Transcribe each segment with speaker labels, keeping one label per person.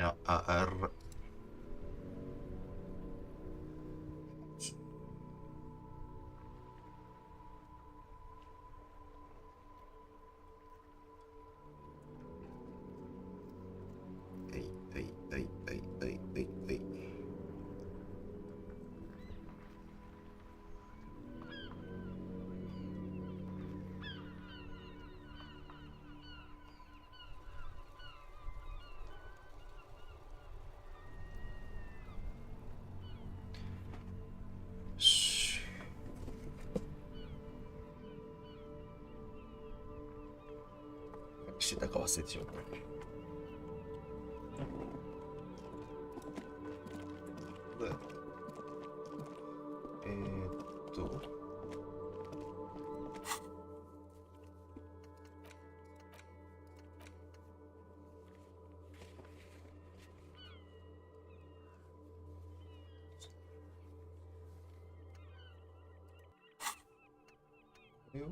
Speaker 1: あ、あら。してたか忘れてしまった。どうやった？これよ。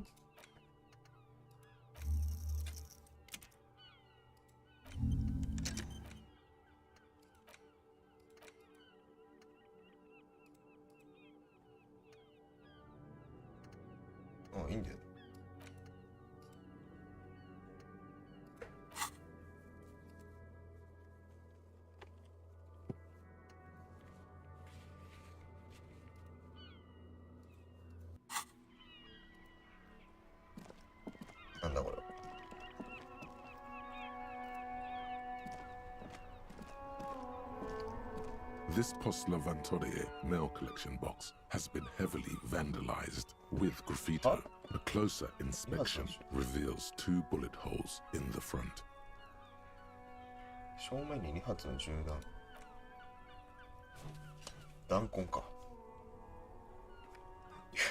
Speaker 1: あ、いいんだよ。なんだこれ。
Speaker 2: This Postlovantorie mail collection box has been heavily vandalized with graffiti. A closer inspection reveals 2 bullet holes in the front.
Speaker 1: 正面に2発の銃弾。弾痕か。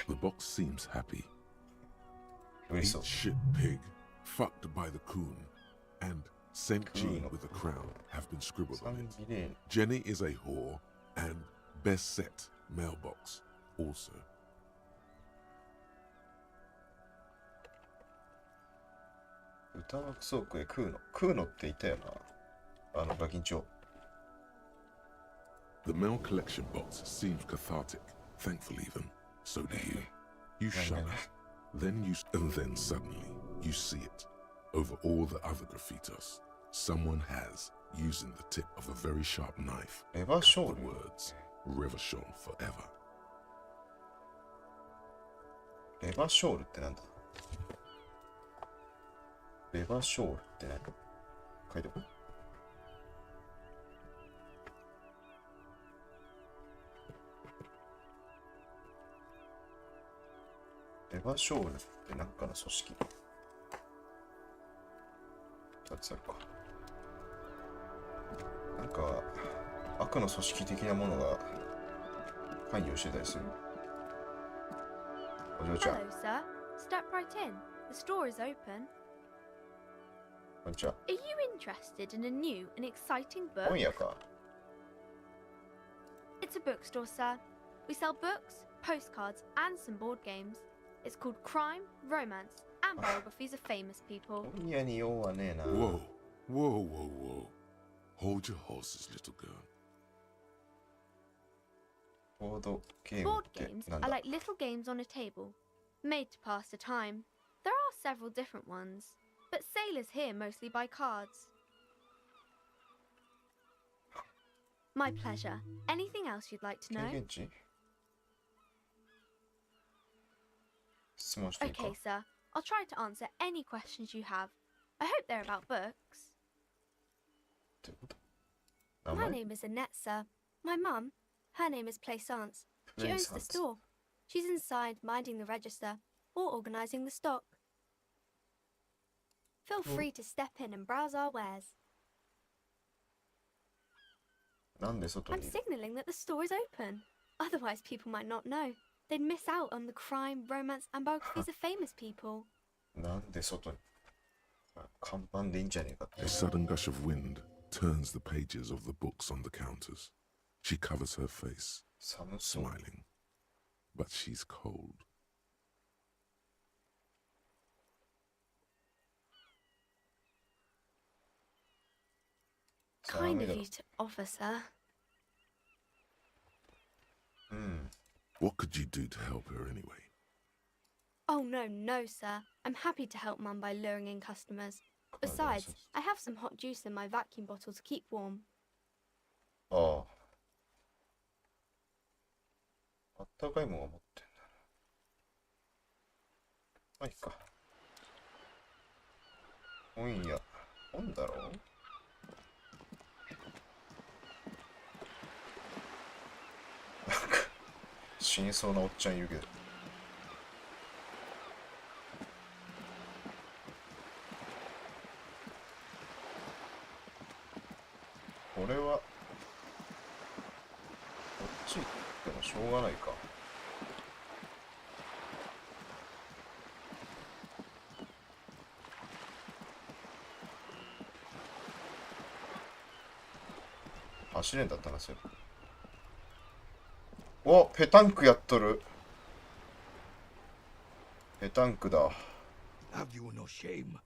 Speaker 2: The box seems happy.
Speaker 1: 嬉しそう。
Speaker 2: Eat shit pig, fucked by the coon, and St. Jean with a crown have been scribbled on it. Jenny is a whore, and best set mailbox also.
Speaker 1: 歌はクソ食え食うの。食うのって言ったよな。ガキンチョ。
Speaker 2: The mail collection box seems cathartic, thankful even. So do you. You shudder. Then suddenly you see it. Over all the other graffitos, someone has, using the tip of a very sharp knife, the words, Revachol forever.
Speaker 1: レバショールってなんだ？レバショールって何？書いておく？レバショールってなんかの組織。2つあるか。なんか悪の組織的なものが関与してたりする。お嬢ちゃん。
Speaker 3: Hello, sir. Step right in. The store is open.
Speaker 1: こんにちは。
Speaker 3: Are you interested in a new and exciting book?
Speaker 1: 本屋か。
Speaker 3: It's a bookstore, sir. We sell books, postcards, and some board games. It's called Crime, Romance, and Biographies of Famous People.
Speaker 1: 本屋に用はねえな。
Speaker 2: Whoa, whoa, whoa, whoa. Hold your horses, little girl.
Speaker 1: ボードゲーム
Speaker 3: Board
Speaker 1: って
Speaker 3: games
Speaker 1: なん
Speaker 3: are
Speaker 1: だ？
Speaker 3: like little games on a table, made to pass the time. There are several different ones, but sailors here mostly buy cards. My pleasure. Anything else you'd like to
Speaker 1: 経
Speaker 3: know?
Speaker 1: 験値？質問していいか？
Speaker 3: Okay, sir. I'll try to answer any questions you have. I hope they're about books.
Speaker 1: ってこと？名
Speaker 3: My
Speaker 1: 前？
Speaker 3: name is Annette, sir. My mum, her name is Plaisance. She owns the
Speaker 1: Plaisance.
Speaker 3: store. She's inside minding the register or organising the stock. Feel free to step in and browse our wares.
Speaker 1: なんで外
Speaker 3: I'm
Speaker 1: にいる？
Speaker 3: signalling that the store is open. Otherwise, people might not know. They'd miss out on the crime, romance, and biographies of famous people.
Speaker 1: なんで外に？看板でいいんじゃねえかって。
Speaker 2: A sudden gush of wind turns the pages of the books on the counters. She covers her face,
Speaker 1: 寒そう。
Speaker 2: smiling. But she's cold.
Speaker 3: Kind of you to offer, sir.
Speaker 2: What could you do to help her anyway?
Speaker 3: Oh, no, sir. I'm happy to help Mum by luring in customers. Besides, I have some hot juice in my vacuum bottle to keep warm.
Speaker 1: ああ。あったかいものが持ってんだ。まあいいか。本屋。本だろう？なんか死にそうなおっちゃんいるけど。これはこっち行ってもしょうがないか。走れんだったな、それ。お、ペタンクやっとる。ペタンクだ。
Speaker 4: Have you no shame?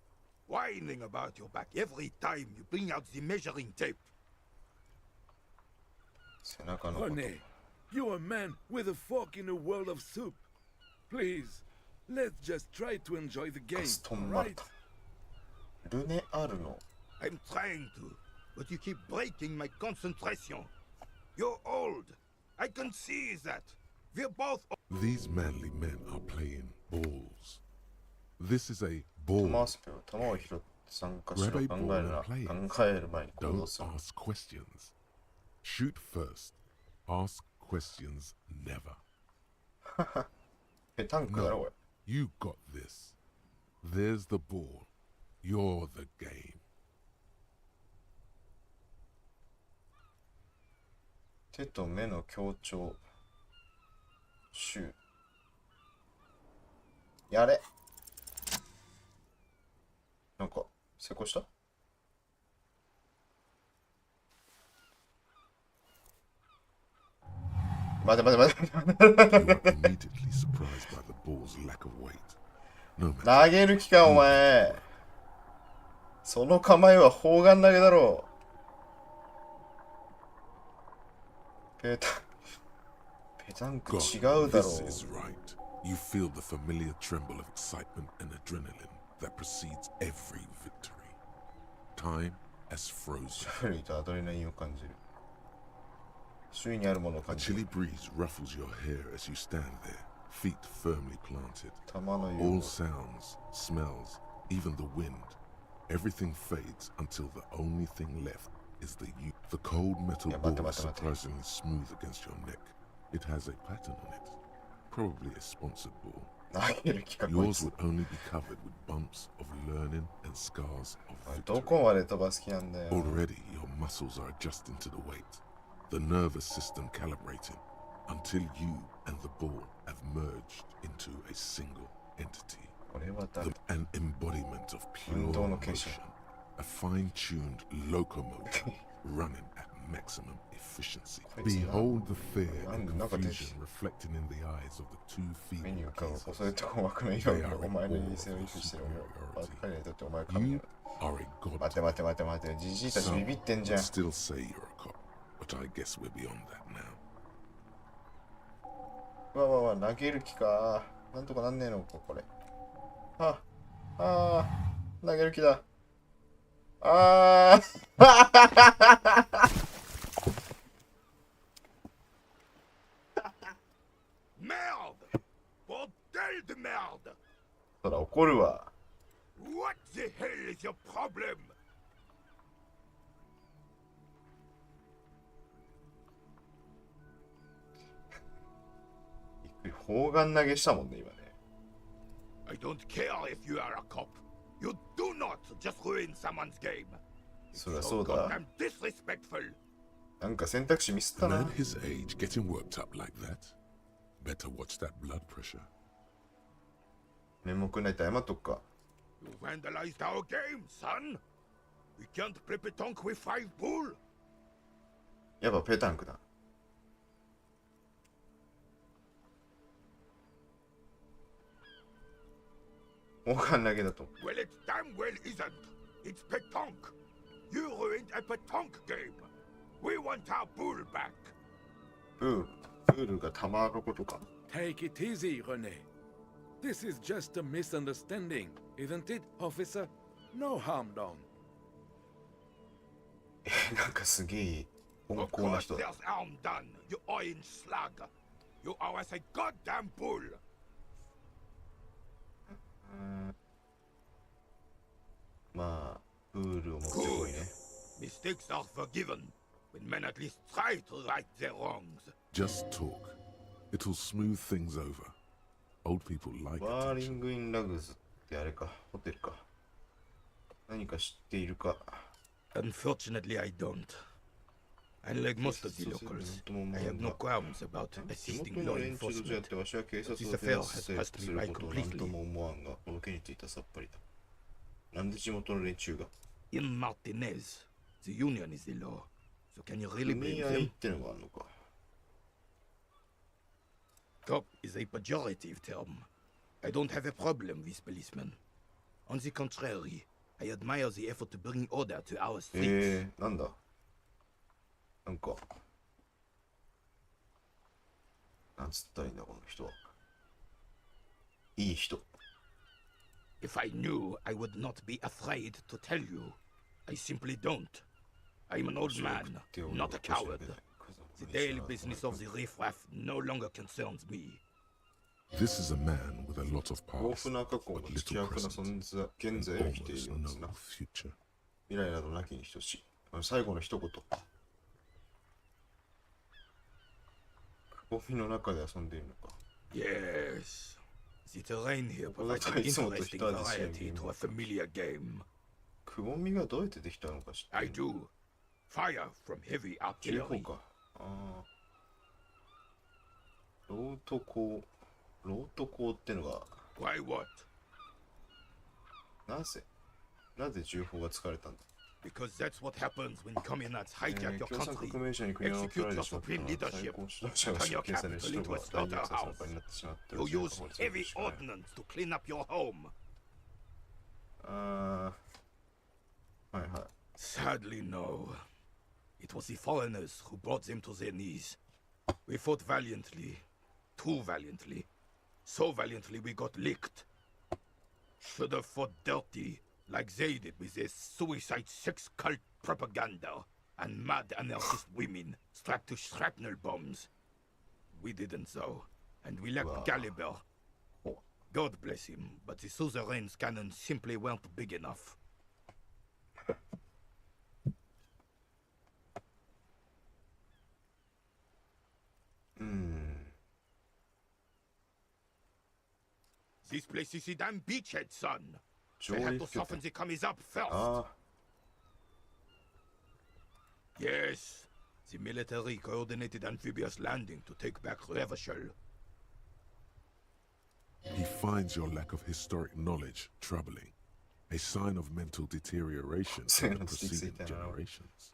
Speaker 4: Whining about your back every time you bring out the measuring tape.
Speaker 1: 背中のこと。
Speaker 5: Honey, you're a man with a fork in a world of soup. Please, let's just try to enjoy the
Speaker 1: カ
Speaker 5: game,
Speaker 1: ストンマル
Speaker 5: right?
Speaker 1: タ。ルネアルノ。
Speaker 4: I'm trying to, but you keep breaking my concentration. You're old. I can see that. We're both.
Speaker 2: These manly men are playing balls. This is a
Speaker 1: トマ
Speaker 2: ball.
Speaker 1: スペを球を拾って参加しろ。
Speaker 2: Grab a
Speaker 1: 考
Speaker 2: ball
Speaker 1: える
Speaker 2: and
Speaker 1: な。
Speaker 2: play
Speaker 1: 考える前に行動
Speaker 2: Don't
Speaker 1: する。
Speaker 2: ask questions. Shoot first. Ask questions never.
Speaker 1: ペタンクだろ、これ。
Speaker 2: You got this. There's the ball. You're the game.
Speaker 1: 手と目の強調。シュー。やれ。なんか、成功した？待て待て待て。
Speaker 2: You are immediately surprised by the ball's lack of weight. No matter
Speaker 1: 投げる気か、お前。その構えは砲丸投げだろう。ペタンク
Speaker 2: God,
Speaker 1: 違うだろ
Speaker 2: this
Speaker 1: う。
Speaker 2: is right. You feel the familiar tremble of excitement and adrenaline that precedes every victory. Time has
Speaker 1: シャ
Speaker 2: frozen.
Speaker 1: フリーとアドレナリンを感じる。周囲にあるものを
Speaker 2: A
Speaker 1: 感じる。
Speaker 2: chilly breeze ruffles your hair as you stand there, feet firmly planted.
Speaker 1: 玉の
Speaker 2: All
Speaker 1: よ
Speaker 2: sounds, smells, even the wind. Everything fades until the only thing left is the you. The cold metal
Speaker 1: Yeah,
Speaker 2: ball
Speaker 1: mate,
Speaker 2: is
Speaker 1: mate, mate.
Speaker 2: surprisingly smooth against your neck. It has a pattern on it. Probably a sponsored ball.
Speaker 1: 投げる気か、こい
Speaker 2: Yours
Speaker 1: つ。
Speaker 2: would only be covered with bumps of learning and scars of
Speaker 1: おいど
Speaker 2: victory.
Speaker 1: こまで飛ばす気なんだよ。
Speaker 2: Already, your muscles are adjusting to the weight, the nervous system calibrating, until you and the ball have merged into a single entity.
Speaker 1: これはダメ。
Speaker 2: An embodiment of pure
Speaker 1: 運動の化身。
Speaker 2: motion, a fine-tuned locomotive running at maximum efficiency. Behold the fear and confusion reflecting in the eyes of the 2
Speaker 1: 目に
Speaker 2: feeble
Speaker 1: 浮かぶ
Speaker 2: gazers.
Speaker 1: 恐れと困惑の色がお前の人生を維持してるばっかりにとってお前神
Speaker 2: You
Speaker 1: よ。
Speaker 2: are a god.
Speaker 1: 待て待て待て待て。じじいたち
Speaker 2: Some
Speaker 1: ビビってんじ
Speaker 2: would
Speaker 1: ゃん。
Speaker 2: still say you're a cop, but I guess we're beyond that now.
Speaker 1: わわわ、投げる気か。なんとかなんねえのか、これ。あ、あー、投げる気だ。あー。
Speaker 4: Merde! Bordel de merde!
Speaker 1: そら怒るわ。
Speaker 4: What the hell is your problem?
Speaker 1: びっくり砲丸投げしたもんね、今ね。
Speaker 4: I don't care if you are a cop. You do not just ruin someone's game.
Speaker 1: そりゃそうだ。
Speaker 4: I'm disrespectful.
Speaker 1: なんか選択肢ミスった
Speaker 2: A
Speaker 1: な
Speaker 2: man。his age getting worked up like that? Better watch that blood pressure.
Speaker 1: 面目ないと謝っとくか。
Speaker 4: You vandalized our game, son. We can't play petanque with 5 bull.
Speaker 1: やっぱペタンクだ。砲丸投げだと。
Speaker 4: Well, it damn well isn't. It's petanque. You ruined a petanque game. We want our bull back.
Speaker 1: プールが玉のことか。
Speaker 5: Take it easy, René. This is just a misunderstanding, isn't it, officer? No harm done.
Speaker 1: なんかすげえ温
Speaker 4: Of
Speaker 1: 厚な
Speaker 4: course
Speaker 1: 人だ。
Speaker 4: there's harm done, you iron slug. You owe us a goddamn bull.
Speaker 1: まあ、プールを持ってこいね。
Speaker 4: Mistakes are forgiven when men at least try to right their wrongs.
Speaker 2: Just talk. It'll smooth things over. Old people like
Speaker 1: バーリ
Speaker 2: attention.
Speaker 1: ング・イン・ラグズってあれか、ホテルか。何か知っているか。
Speaker 4: Unfortunately, I don't. Unlike most of the locals, I have no qualms about
Speaker 1: 地
Speaker 4: assisting
Speaker 1: 元の
Speaker 4: law
Speaker 1: 連中と出会っ
Speaker 4: enforcement.
Speaker 1: てわしは警察を
Speaker 4: This
Speaker 1: 手
Speaker 4: affair
Speaker 1: 助
Speaker 4: has
Speaker 1: け
Speaker 4: passed
Speaker 1: す
Speaker 4: me
Speaker 1: る
Speaker 4: by
Speaker 1: ことを何と
Speaker 4: completely.
Speaker 1: も思わんが、この件についてはさっぱりだ。なんで地元の連中が
Speaker 4: In Martinez, the union is the law. So can you really
Speaker 1: 組
Speaker 4: blame
Speaker 1: 合
Speaker 4: them?
Speaker 1: ってのがあるのか。
Speaker 4: Cop is a pejorative term. I don't have a problem with policemen. On the contrary, I admire the effort to bring order to our streets.
Speaker 1: なんだなんか、なんつったらいいんだ、この人は。いい人。
Speaker 4: If I knew, I would not be afraid to tell you. I simply don't. I'm an old man, not a coward. The daily business of the riffraff no longer concerns me.
Speaker 2: This is a man with a lot of
Speaker 1: 豊
Speaker 2: past,
Speaker 1: 富な過去
Speaker 2: but
Speaker 1: の
Speaker 2: little
Speaker 1: 希薄な
Speaker 2: present,
Speaker 1: 存在、現
Speaker 2: and
Speaker 1: 在を生きてい
Speaker 2: almost
Speaker 1: るようですな
Speaker 2: no。future.
Speaker 1: 未来などなきに等しい。最後の一言。くぼみの中で遊んでいるのか。
Speaker 4: Yes. The terrain here
Speaker 1: Well,
Speaker 4: provides an
Speaker 1: that's how it's
Speaker 4: interesting
Speaker 1: started this
Speaker 4: variety
Speaker 1: game.
Speaker 4: to a familiar game.
Speaker 1: くぼみがどうやってできたのか知って
Speaker 4: I
Speaker 1: る
Speaker 4: do. Fire from heavy
Speaker 1: 銃砲
Speaker 4: artillery.
Speaker 1: か。ああ。ロート鋼。ロート鋼ってのが、
Speaker 4: Why what?
Speaker 1: なぜ銃砲が使われたんだ
Speaker 4: Because that's what happens when communards hijack your
Speaker 1: 共産
Speaker 4: country,
Speaker 1: 革命者に国を取
Speaker 4: execute
Speaker 1: られ
Speaker 4: your
Speaker 1: てしまった
Speaker 4: supreme
Speaker 1: のは最
Speaker 4: leadership,
Speaker 1: 高指導者が
Speaker 4: turn your
Speaker 1: 執権され
Speaker 4: capital
Speaker 1: 人
Speaker 4: into
Speaker 1: が
Speaker 4: a
Speaker 1: 大虐殺
Speaker 4: slaughterhouse.
Speaker 1: の場になってしまった
Speaker 4: You
Speaker 1: ら銃
Speaker 4: use
Speaker 1: が法律
Speaker 4: heavy
Speaker 1: にしかない
Speaker 4: ordnance to clean up your home.
Speaker 1: ああ。はいはい。
Speaker 4: Sadly, no. It was the foreigners who brought them to their knees. We fought valiantly. Too valiantly. So valiantly we got licked. Should have fought dirty, like they did with their suicide sex cult propaganda and mad anarchist women strapped to shrapnel bombs. We didn't though, and we lacked
Speaker 1: Wow.
Speaker 4: caliber. God bless him, but the suzerain's cannons simply weren't big enough. This place is a damn beachhead, son. They had to
Speaker 1: 上陸拠
Speaker 4: soften
Speaker 1: 点。
Speaker 4: the commies up first.
Speaker 1: ああ。
Speaker 4: Yes, the military coordinated amphibious landing to take back Revachol.
Speaker 2: He finds your lack of historic knowledge troubling, a sign of mental deterioration in the preceding generations.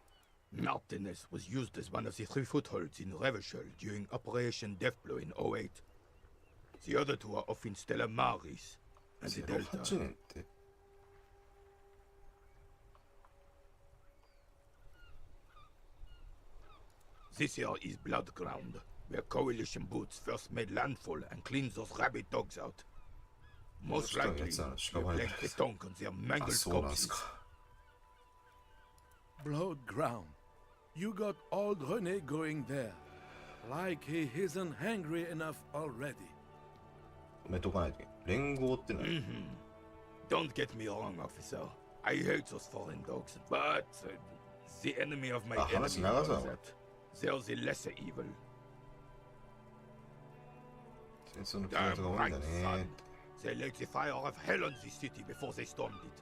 Speaker 4: Martinez was used as one of the 3 footholds in Revachol during Operation Deathblow in 08. The other 2 are off in Stella Maris and the
Speaker 1: 08
Speaker 4: Delta.
Speaker 1: 年って。
Speaker 4: This here is Blood Ground, where coalition boots first made landfall and cleaned those rabid dogs out. Most likely, they played petanque on their
Speaker 1: あ、
Speaker 4: mangled
Speaker 1: そうなんす
Speaker 4: corpses.
Speaker 1: か。
Speaker 5: Blood ground. You got old René going there. Like he isn't hungry enough already.
Speaker 1: 止めとかないといけない。連合ってのは、
Speaker 4: Don't get me wrong, officer. I hate those foreign dogs, but the enemy of my
Speaker 1: Ah,
Speaker 4: enemy
Speaker 1: 話長そうだ
Speaker 4: knows
Speaker 1: な。
Speaker 4: that. They're the lesser evil.
Speaker 1: 戦争の機能
Speaker 4: Damn
Speaker 1: が多いん
Speaker 4: right,
Speaker 1: だ
Speaker 4: son.
Speaker 1: ね。
Speaker 4: They laid the fire of hell on the city before they stormed it.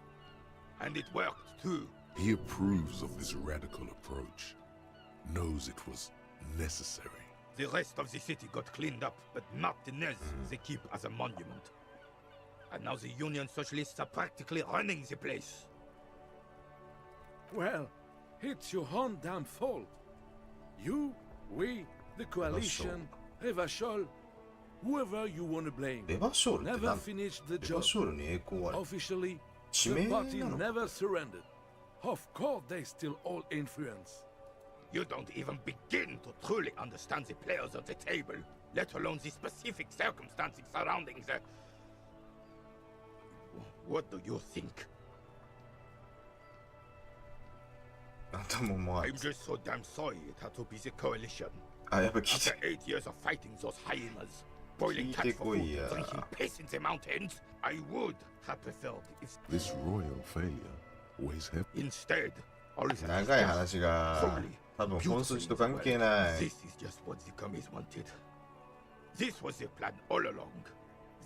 Speaker 4: And it worked, too.
Speaker 2: He approves of this radical approach, knows it was necessary.
Speaker 4: The rest of the city got cleaned up, but Martinez they keep as a monument. And now the Union Socialists are practically running the place.
Speaker 5: Well, it's your own damn fault. You, we, the coalition, Revachol, whoever you want to blame,
Speaker 1: レバショールって
Speaker 5: never
Speaker 1: 何？
Speaker 5: finished the
Speaker 1: レバ
Speaker 5: job.
Speaker 1: ショールに栄光ある。
Speaker 5: Officially,
Speaker 1: 地
Speaker 5: the
Speaker 1: 名な
Speaker 5: party
Speaker 1: のか。
Speaker 5: never surrendered. Of course, they still all influence.
Speaker 4: You don't even begin to truly understand the players at the table, let alone the specific circumstances surrounding the... What do you think?
Speaker 1: なんとも思わん。
Speaker 4: I'm just so damn sorry it had to be the coalition.
Speaker 1: あ、やっぱ聞い
Speaker 4: After
Speaker 1: て。
Speaker 4: 8 years of fighting those hyenas, boiling
Speaker 1: Keep
Speaker 4: cat
Speaker 1: it
Speaker 4: for food,
Speaker 1: going,
Speaker 4: drinking piss in the mountains, I would have preferred if
Speaker 2: This royal failure weighs heavy.
Speaker 4: instead, all the
Speaker 1: 長い話が
Speaker 4: Holy,
Speaker 1: 多分本筋と関係ない
Speaker 4: This is just what the commies wanted. This was their plan all along.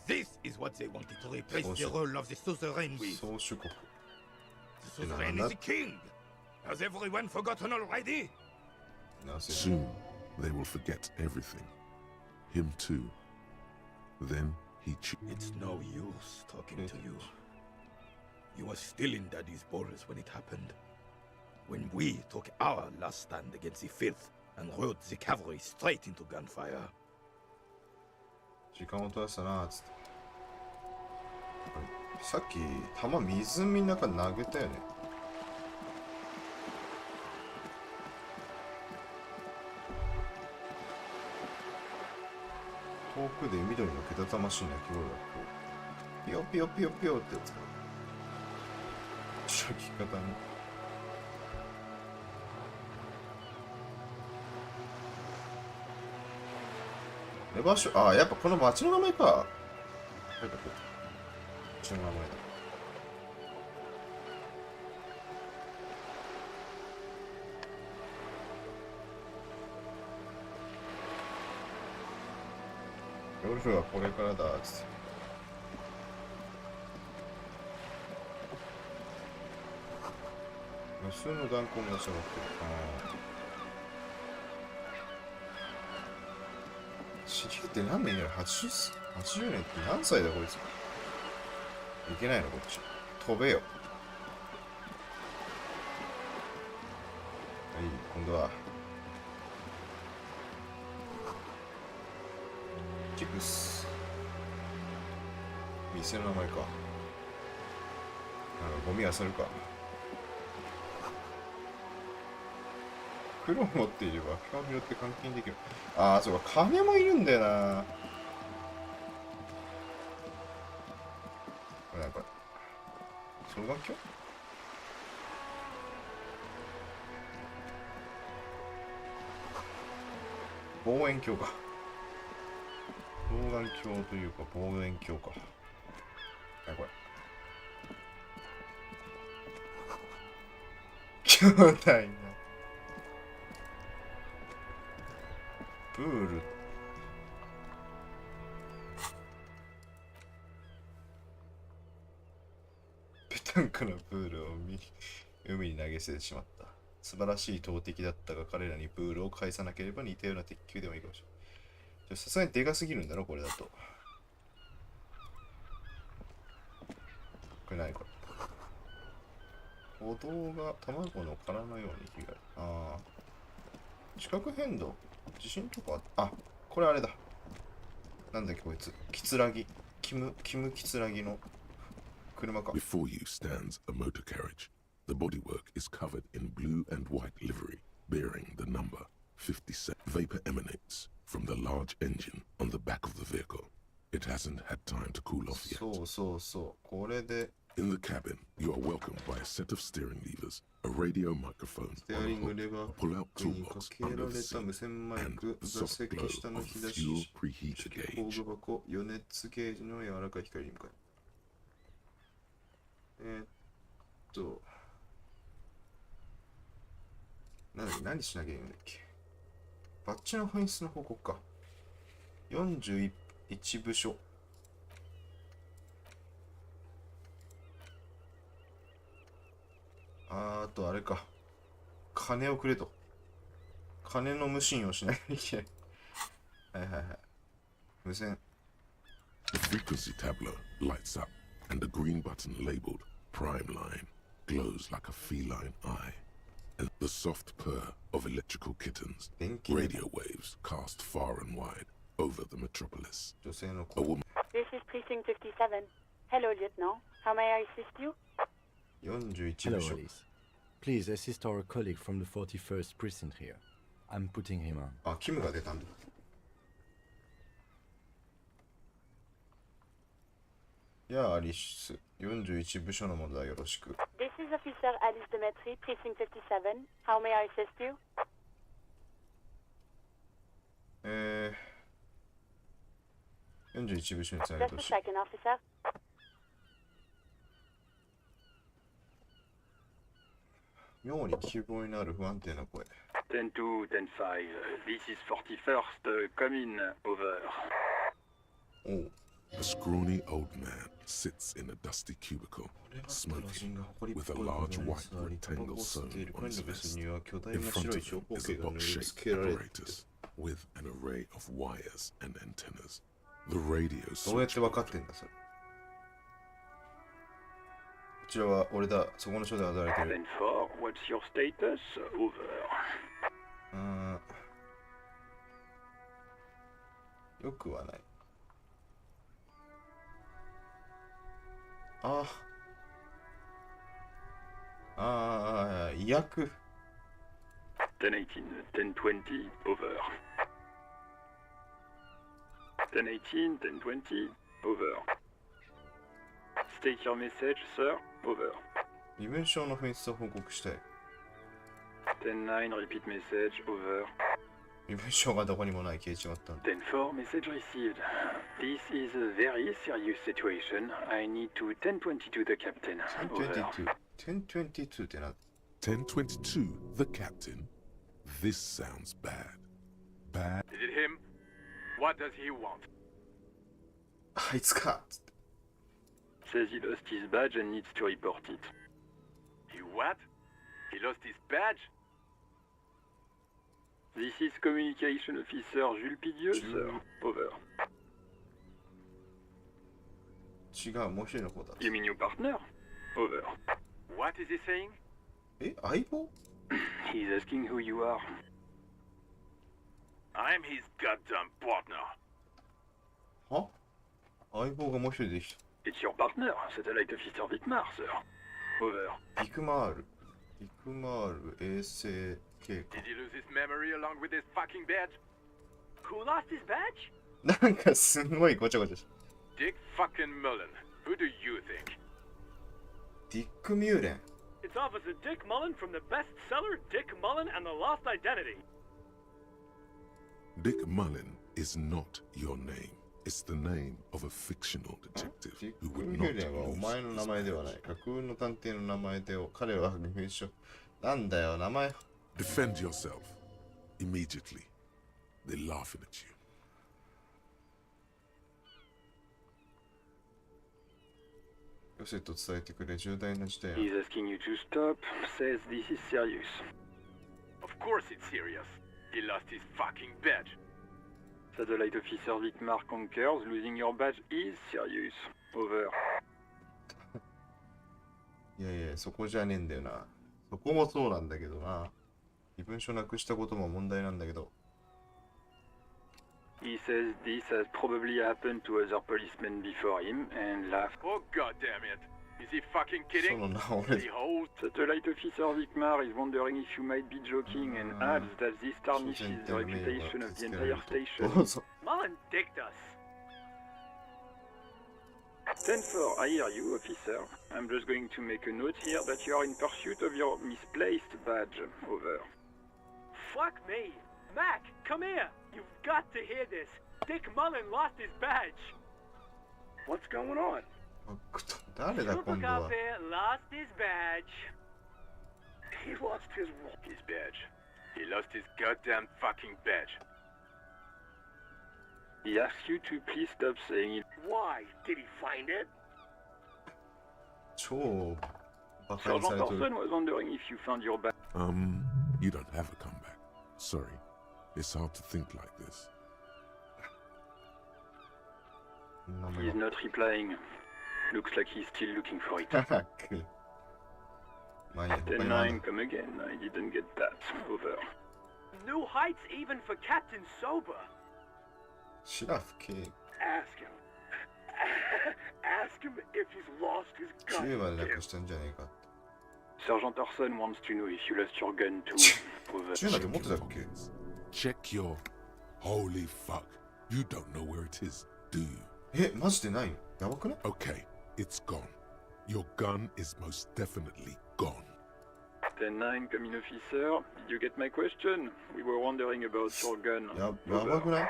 Speaker 4: This is what they wanted to replace the role of the suzerain with.
Speaker 1: 宗主国
Speaker 4: The suzerain is the king. Has everyone forgotten already?
Speaker 1: なぜ
Speaker 2: Soon, they will forget everything. Him too. Then he
Speaker 4: It's no use talking to you. You were still in Daddy's borders when it happened. When we took our last stand against the filth and rode the cavalry straight into gunfire.
Speaker 1: 時間を取らせたなーっつってさっき弾湖の中に投げたよね遠くで緑のけたたましい鳴き声がピヨピヨピヨピヨってやつか初期方に場所、あ、やっぱこの町の名前か。なんか町の名前だ。夜はこれからだっつって。無数の弾痕が下がってる。知り合って何年やら 80年って何歳だこいつ。いけないのこっち。飛べよ。はい、今度は。チップス。店の名前か。なんかゴミ漁るか。黒を持っていれば顔によって換金できる。ああ、そうか、金もいるんだよな。これなんか、双眼鏡？望遠鏡か。双眼鏡というか望遠鏡か。あ、これ。兄弟な。プールペタンコなプールを海に投げ捨ててしまった。素晴らしい投擲だったが彼らにプールを返さなければ似たような鉄球でもいいかもしれない。さすがにでかすぎるんだろこれだと。これ何これ。歩道が卵の殻のように光る。ああ。地殻変動地震とかあ、これあれだ。なんだっけこいつ。キツラギ。キムキツラギの車か。
Speaker 2: Before you stands a motor carriage. The bodywork is covered in blue and white livery, bearing the number 57. Vapor emanates from the large engine on the back of the vehicle. It hasn't had time to cool off yet.
Speaker 1: そうそうそう。これで。
Speaker 2: In the cabin, you are welcomed by a set of steering levers, a radio microphone,
Speaker 1: ステアリングレバー
Speaker 2: a pull-out
Speaker 1: にか
Speaker 2: toolbox
Speaker 1: けら
Speaker 2: under
Speaker 1: れ
Speaker 2: the
Speaker 1: た
Speaker 2: seat,
Speaker 1: 無線マイ
Speaker 2: and
Speaker 1: ク、
Speaker 2: the
Speaker 1: 座
Speaker 2: soft
Speaker 1: 席
Speaker 2: glow
Speaker 1: 下の
Speaker 2: of
Speaker 1: 日
Speaker 2: the
Speaker 1: 差
Speaker 2: fuel
Speaker 1: し、
Speaker 2: preheater
Speaker 1: 工
Speaker 2: gauge.
Speaker 1: 具箱、余熱ゲージの柔らかい光に向かい。何しなきゃいけないんだっけ。バッジの紛失の報告か。41部署。あとあれか。金をくれと。金の無心をしなきゃいけない。はいはいはい。無線。
Speaker 2: The frequency tableau lights up, and a green button labeled Prime Line glows like a feline eye. And the soft purr of electrical kittens,
Speaker 1: 電気ね。
Speaker 2: radio waves cast far and wide over the metropolis.
Speaker 1: 女性の
Speaker 2: A
Speaker 1: 声。
Speaker 2: woman
Speaker 6: This is Precinct 57. Hello, Lieutenant. How may I assist you?
Speaker 1: 41
Speaker 7: Hello,
Speaker 1: 部署。
Speaker 7: Elise.
Speaker 6: Please assist our colleague from the 41st precinct here. I'm putting him on.
Speaker 1: あ、キムが出たんだ。やあ、アリス。41部署のものだ。よろしく。
Speaker 7: This is Officer Alice Demetri, Precinct 57. How may I assist you?
Speaker 1: 41部署につなげ
Speaker 7: Just
Speaker 1: て
Speaker 7: a
Speaker 1: ほしい。
Speaker 7: second, officer.
Speaker 1: 妙に希望になる不安定な声。
Speaker 8: 10-2, 10-5. This is 41st. Come in. Over.
Speaker 1: おう。
Speaker 2: A scrawny old man sits in a dusty cubicle,
Speaker 1: これは
Speaker 2: smoking,
Speaker 1: が誇りっ
Speaker 2: with
Speaker 1: ぽ
Speaker 2: a
Speaker 1: い
Speaker 2: large
Speaker 1: ものに
Speaker 2: white
Speaker 1: 座り、タバコ
Speaker 2: rectangle
Speaker 1: を吸ってい
Speaker 2: sewn
Speaker 1: る。
Speaker 2: on
Speaker 1: 彼
Speaker 2: his
Speaker 1: のベス
Speaker 2: vest.
Speaker 1: には巨大
Speaker 2: In
Speaker 1: な
Speaker 2: front
Speaker 1: 白
Speaker 2: of
Speaker 1: い長
Speaker 2: him
Speaker 1: 方
Speaker 2: is a
Speaker 1: 形が塗り付
Speaker 2: box-shaped
Speaker 1: けられている。
Speaker 2: apparatus with an array of wires and antennas. The radio
Speaker 1: どうやって分かっ
Speaker 2: switchboard
Speaker 1: てんだそれ。こちらは俺だ。そこの署で働いてる。
Speaker 8: 10-4. What's your status? Over.
Speaker 1: よくはない。ああ、医薬。
Speaker 8: 10-18. 10-20. Over. 10-18. 10-20. Over. State your message, sir. Over.
Speaker 1: 身分証の紛失を報告したい。
Speaker 8: 10-9. Repeat message. Over.
Speaker 1: 身分証がどこにもない消えちまったんだ。
Speaker 8: 10-4. Message received. This is a very serious situation. I need to 10-22 the captain. Over.
Speaker 1: 1022ってな。
Speaker 2: 1022, the captain. This sounds bad. Bad.
Speaker 5: Is it him? What does he want?
Speaker 1: あいつか。
Speaker 8: Says he lost his badge and needs to report it.
Speaker 5: He what? He lost his badge?
Speaker 8: This is Communication Officer Jules Pidieux, sir. Over.
Speaker 1: 違う、もう一人の方だ。
Speaker 8: You mean your partner? Over.
Speaker 5: What is he saying?
Speaker 1: え、相棒？
Speaker 8: He's asking who you are.
Speaker 5: I'm his goddamn partner.
Speaker 1: は？相棒がもう一人でき
Speaker 8: It's your partner, Satellite Officer Vitmar, sir. Over.
Speaker 1: た。ビクマール。ビクマール衛星計
Speaker 5: Did he lose his memory along with his fucking badge?
Speaker 7: Who lost his badge?
Speaker 1: 画。なんかすんごいごちゃごちゃした。
Speaker 5: Dick fucking Mullen. Who do you think?
Speaker 1: ディック・ミューレン。
Speaker 7: It's Officer Dick Mullen from the bestseller Dick Mullen and the Lost Identity.
Speaker 2: Dick Mullen is not your name. It's the name of a fictional detective
Speaker 1: ディッ
Speaker 2: who
Speaker 1: ク・
Speaker 2: would
Speaker 1: ミュ
Speaker 2: not
Speaker 1: ーレンはお
Speaker 2: lose
Speaker 1: 前の名
Speaker 2: his
Speaker 1: 前ではない
Speaker 2: badge.
Speaker 1: 架空の探偵の名前で彼は身分証。なんだよ、名前。
Speaker 2: Defend yourself immediately. They're laughing at you.
Speaker 1: よせと伝えてくれ、重大な事態。
Speaker 8: He's asking you to stop, says this is serious.
Speaker 5: Of course it's serious. He lost his fucking badge.
Speaker 8: Satellite Officer Vitmar concurs, losing your badge is serious. Over.
Speaker 1: いやいや、そこじゃねえんだよな。そこもそうなんだけどな。身分証なくしたことも問題なんだけど。
Speaker 8: He says this has probably happened to other policemen before him and laughs.
Speaker 5: Oh god damn it. Is he fucking
Speaker 1: そ
Speaker 5: kidding?
Speaker 1: のな、俺
Speaker 5: The whole
Speaker 8: Satellite Officer Vitmar is wondering if you might be joking and adds that this tarnishes the reputation of the entire
Speaker 1: ど
Speaker 8: station.
Speaker 1: うぞ。
Speaker 7: Mullen dicked us.
Speaker 8: 10-4, I hear you, officer. I'm just going to make a note here that you are in pursuit of your misplaced badge. Over.
Speaker 7: Fuck me. Mac, come here. You've got to hear this. Dick Mullen lost his badge.
Speaker 8: What's going on?
Speaker 1: 誰だ、今
Speaker 7: Super
Speaker 1: 度は
Speaker 7: cop。here lost his badge.
Speaker 5: He lost his badge. He lost his goddamn fucking badge.
Speaker 8: He asks you to please stop saying it.
Speaker 7: Why? Did he find it?
Speaker 1: 超バカに
Speaker 8: Sergeant
Speaker 1: されてる。
Speaker 8: Orson was wondering if you found your badge.
Speaker 2: You don't have a comeback. Sorry. It's hard to think like this.
Speaker 1: 名前
Speaker 8: He's not replying. Looks like he's still looking for it.
Speaker 1: がまあいいや、他にもある
Speaker 8: 10-9, come again. I didn't get that. Over.
Speaker 7: New heights even for Captain Sober.
Speaker 1: シラフ系
Speaker 7: Ask him. Ask him if he's lost his
Speaker 1: 10までな
Speaker 7: goddamn.
Speaker 1: くしたんじゃねえかって。
Speaker 8: Sergeant Orson wants to know if you lost your gun too. Over.
Speaker 1: Check your pockets.
Speaker 2: Check your. Holy fuck. You don't know where it is, do you?
Speaker 1: え、マジでないの？やばくない？
Speaker 2: Okay, it's gone. Your gun is most definitely gone.
Speaker 8: 10-9, Common Officer. Did you get my question? We were wondering about your gun.
Speaker 1: やばくない？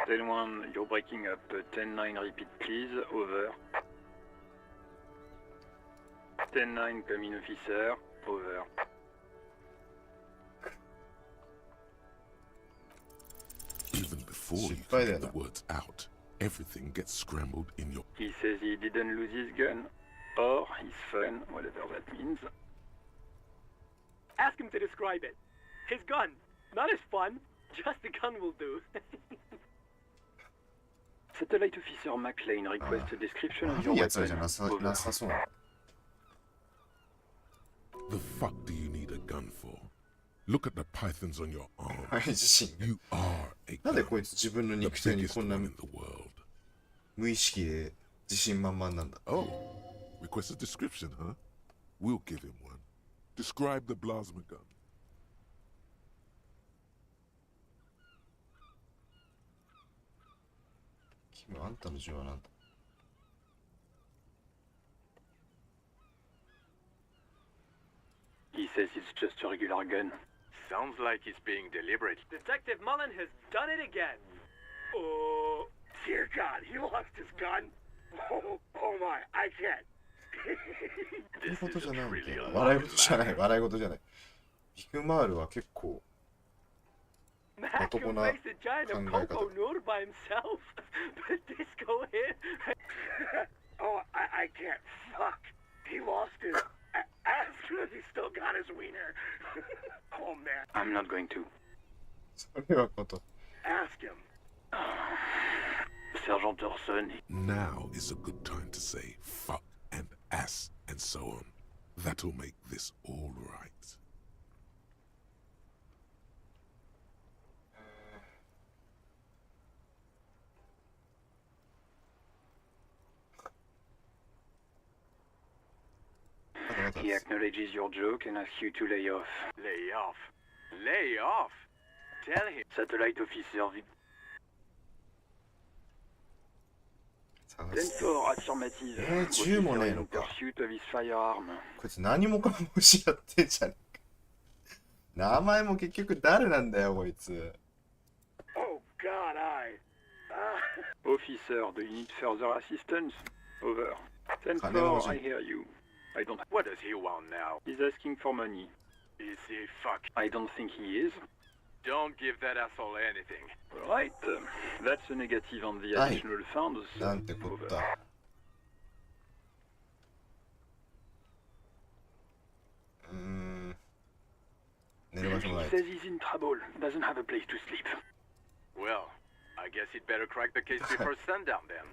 Speaker 8: 10-1, you're breaking up. 10-9, repeat please. Over. 10-9, Common Officer. Over.
Speaker 2: Even before you
Speaker 1: Shit,
Speaker 2: can
Speaker 1: by
Speaker 2: get
Speaker 1: then.
Speaker 2: the words out, everything gets scrambled in your.
Speaker 8: He says he didn't lose his gun. Or his fun, whatever that means.
Speaker 7: Ask him to describe it. His gun. Not his fun. Just the gun will do.
Speaker 8: Satellite Officer McLean requests a description of
Speaker 1: 悪
Speaker 8: your
Speaker 1: いやつらじゃ
Speaker 8: weapon.
Speaker 1: なさ
Speaker 8: Over.
Speaker 1: なさそうな。
Speaker 2: The fuck do you need a gun for? Look at the pythons on your
Speaker 1: はい、
Speaker 2: arm.
Speaker 1: 自身。
Speaker 2: You are a
Speaker 1: なんで
Speaker 2: gun.
Speaker 1: こいつ自分の
Speaker 2: The
Speaker 1: 肉体に
Speaker 2: biggest
Speaker 1: こんな
Speaker 2: one in the world.
Speaker 1: 無意識で自信満々なんだ？
Speaker 2: Oh, request a description, huh? We'll give him one. Describe the plasma gun.
Speaker 1: 君あんたの銃はなんだ？
Speaker 8: He says it's just a regular gun.
Speaker 9: Sounds like he's being deliberate.
Speaker 7: Detective Mullen has done it again. Oh, dear God, he lost his gun. Oh my, I can't.
Speaker 1: そういうことじゃないんだ
Speaker 9: really
Speaker 1: よ
Speaker 9: a
Speaker 1: 笑い事じゃない笑い事じゃない。ビッグマールは結構
Speaker 7: Mac
Speaker 1: Otto
Speaker 7: can
Speaker 1: na
Speaker 7: face a giant of
Speaker 1: kangai
Speaker 7: Coco
Speaker 1: kata.
Speaker 7: Nur by himself. But Disco here. Oh, I can't. Fuck. He lost his. Ask him if he's still got his wiener. Oh man.
Speaker 8: I'm not going to.
Speaker 1: それはこと。
Speaker 7: Ask him.
Speaker 8: Sergeant Orson,
Speaker 2: Now is a good time to say fuck and ass and so on. That'll make this all right.
Speaker 1: まだまだ
Speaker 8: he acknowledges your joke and asks you to lay off.
Speaker 9: Lay off. Lay off. Tell him.
Speaker 8: Satellite Officer
Speaker 1: 探す
Speaker 8: 10-4, affirmative.
Speaker 1: 銃もねえ
Speaker 8: Officer
Speaker 1: の
Speaker 8: in
Speaker 1: か。
Speaker 8: pursuit of his firearm.
Speaker 1: こいつ何もかも失ってんじゃねえか。名前も結局誰なんだよこいつ。
Speaker 7: Oh God,
Speaker 8: Officer, do you need further assistance? Over. 10-4,
Speaker 1: Kanemaji.
Speaker 8: I hear you. I don't.
Speaker 9: What does he want now?
Speaker 8: He's asking for money.
Speaker 9: Is he fuck?
Speaker 8: I don't think he is.
Speaker 9: Don't give that asshole anything.
Speaker 8: Right. That's a negative on the
Speaker 1: Aye.
Speaker 8: additional funds.
Speaker 1: なんてこっ
Speaker 8: Over.
Speaker 1: た。寝る場所もない
Speaker 8: He。says he's in trouble. Doesn't have a place to sleep.
Speaker 9: Well, I guess he'd better crack the case before sundown then.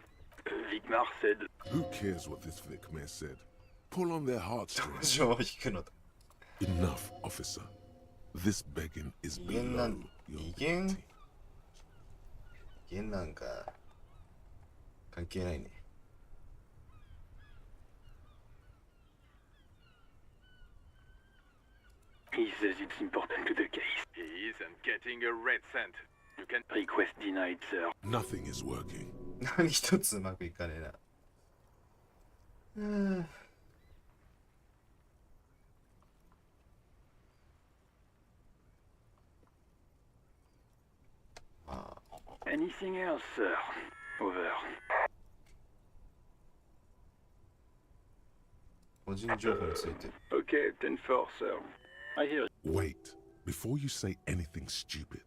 Speaker 8: Vigmar said,
Speaker 2: Who cares what this Vic Mayor said? Pull on their heartstrings.
Speaker 1: 情を引くのだ。
Speaker 2: Enough, officer. This begging is
Speaker 1: 威厳な
Speaker 2: below
Speaker 1: ん、
Speaker 2: your
Speaker 1: 威厳
Speaker 2: dignity.
Speaker 1: 威厳なんか関係ないね。
Speaker 8: he says it's important to the case.
Speaker 9: He isn't getting a red cent. You can
Speaker 8: Request denied, sir.
Speaker 2: Nothing is working.
Speaker 1: 何一つうまくいかねえな。まあ、
Speaker 8: Anything else, sir? Over.
Speaker 1: 個人情報について。
Speaker 8: Okay, 10-4, sir. I hear you.
Speaker 2: Wait. Before you say anything stupid,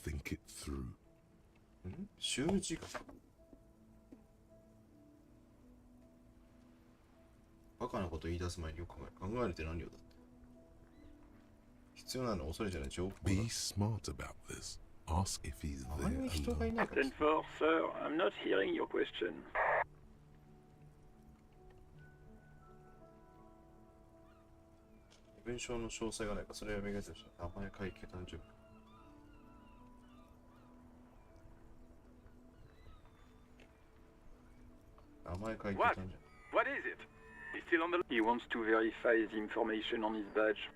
Speaker 2: think it through.
Speaker 1: 習字か。バカなこと言い出す前によく考えるって何よだって。必要なのは恐れじゃない情報だ。
Speaker 2: Be smart about this. Ask if he's
Speaker 1: 周り
Speaker 2: there
Speaker 1: に人がい
Speaker 2: alone.
Speaker 1: ないから
Speaker 8: 10-4, sir. I'm not hearing your question.
Speaker 1: 身分証の詳細がないかそれは磨いてるし名前会計誕生日。名前会計誕
Speaker 9: What?
Speaker 1: 生日。
Speaker 9: What is it? Is still on the...
Speaker 8: He wants to verify the information on his badge.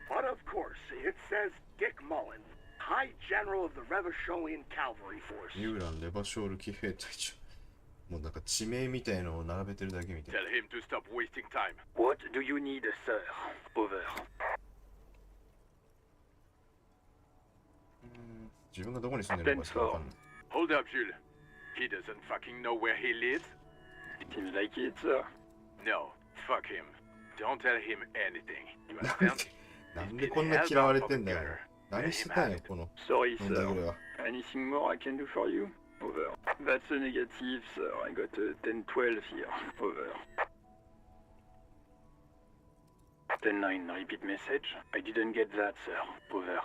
Speaker 7: But of course, it says Dick Mullen, High General of the Revacholian Cavalry Force.
Speaker 1: ユーラン・レバショール騎兵隊長。もうなんか地名みたいのを並べてるだけみたい
Speaker 9: Tell him to stop wasting time.
Speaker 8: What do you need, sir? Over.
Speaker 1: 自分がどこに住んでるのかしかわかんない。
Speaker 9: Hold up, Jules. He doesn't fucking know where he lives?
Speaker 8: Seems like it, sir.
Speaker 9: No, fuck him. Don't tell him anything. You understand?
Speaker 1: なんでこんな嫌われてんだよ。何してたんよ、この
Speaker 8: Sorry,
Speaker 1: 飲んだぐらいは。
Speaker 8: Anything more I can do for you? Over. That's a negative, sir. I got a 10-12 here. Over. 10-9, repeat message. I didn't get that, sir. Over.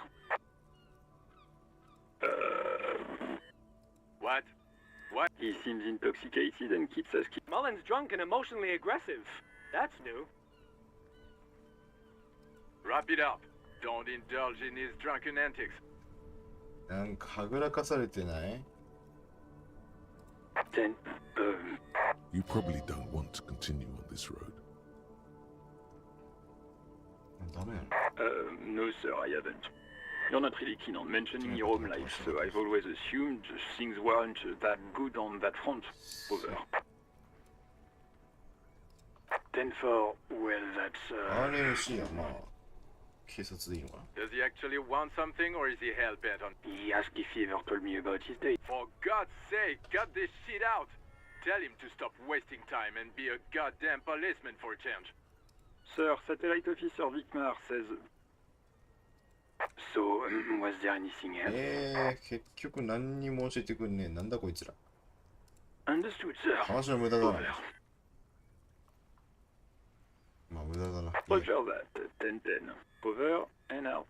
Speaker 9: What? What?
Speaker 8: He seems intoxicated and keeps asking.
Speaker 7: Mullen's drunk and emotionally aggressive. That's new.
Speaker 9: Wrap it up. Don't indulge in his drunken antics.
Speaker 1: なんかはぐらかされてない？
Speaker 8: 10.
Speaker 2: You probably don't want to continue on this road.
Speaker 1: ダメなの？
Speaker 8: No, sir, I haven't. You're not really keen on mentioning your home life, so I've always assumed things weren't that good on that front. Over. 10-4, well, that's,
Speaker 1: RMC はまあ警察でいいのかな？
Speaker 9: Does he actually want something or is he hell-bent on...
Speaker 8: He asked if he ever told me about his day.
Speaker 9: For God's sake, cut this shit out! Tell him to stop wasting time and be a goddamn policeman for a change.
Speaker 8: Sir, Satellite Officer Vicmar says... So, was there anything else?
Speaker 1: 結局何にも教えてくんねえ。なんだこいつら。
Speaker 8: Understood, sir.
Speaker 1: 話の無駄だな。
Speaker 8: Over.
Speaker 1: まあ無駄だな。
Speaker 8: Roger that. 10-10. Over and out.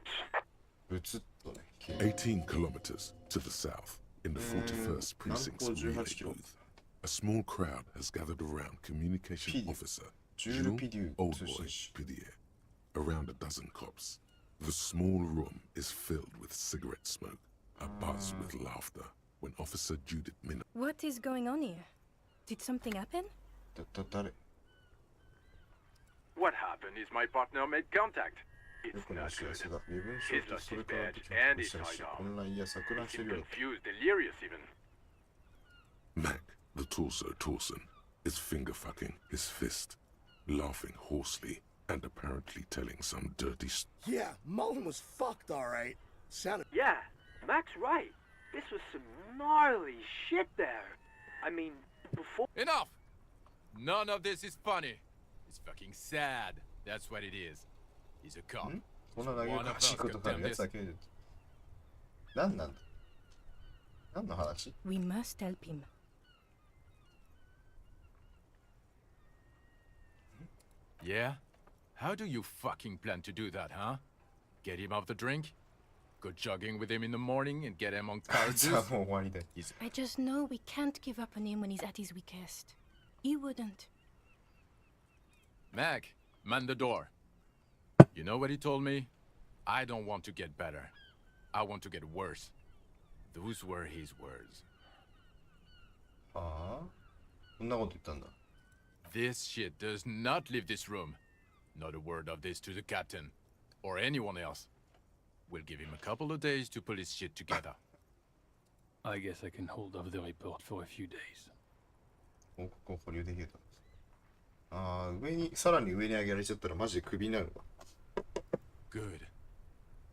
Speaker 1: ブツッとね。
Speaker 2: 18 kilometers to the south, in the 41st Precinct's relay booth, a small crowd has gathered around Communication Officer Jules Oldboy Pidier, around a dozen cops. The small room is filled with cigarette smoke, abuzz with laughter, when Officer Judith Minna...
Speaker 10: What is going on here? Did something happen?
Speaker 1: 誰？
Speaker 9: What happened is my partner made contact.
Speaker 1: よ
Speaker 9: It's
Speaker 1: くない
Speaker 9: not
Speaker 1: 知ら
Speaker 9: good.
Speaker 1: せだ。身分証
Speaker 9: He's
Speaker 1: と
Speaker 9: lost
Speaker 1: それ
Speaker 9: his
Speaker 1: から
Speaker 9: badge and
Speaker 1: した
Speaker 9: he's
Speaker 1: し、
Speaker 9: tied
Speaker 1: 混
Speaker 9: off.
Speaker 1: 乱や錯乱
Speaker 9: He
Speaker 1: してる
Speaker 9: seemed
Speaker 1: よ。
Speaker 9: confused, delirious even.
Speaker 2: Mac, the torso Torson, is finger-fucking his fist, laughing hoarsely and apparently telling some dirty
Speaker 11: Yeah, Mullen was fucked, all right. Sounded.
Speaker 7: Yeah, Mac's right. This was some gnarly shit there. I mean, before...
Speaker 12: Enough! None of this is funny. It's fucking sad. That's what it is. He's a cop.
Speaker 1: こんな投げかしいことがあるやつだけで。何なんだ？何の話？
Speaker 10: We must help him.
Speaker 12: Yeah? How do you fucking plan to do that, huh? Get him off the drink? Go jogging with him in the morning and get him on
Speaker 1: じゃあ
Speaker 12: cards?
Speaker 1: もう終わりで。
Speaker 10: I just know we can't give up on him when he's at his weakest. He wouldn't.
Speaker 12: Mac, man the door. You know what he told me? I don't want to get better. I want to get worse. Those were his words.
Speaker 1: はあ？そんなこと言ったんだ。
Speaker 12: This shit does not leave this room. Not a word of this to the captain. Or anyone else. We'll give him a couple of days to pull his shit together.
Speaker 13: I guess I can hold off the report for a few days.
Speaker 1: 報告を保留できると。ああ、上に、さらに上に上げられちゃったらマジでクビになるわ。
Speaker 12: Good.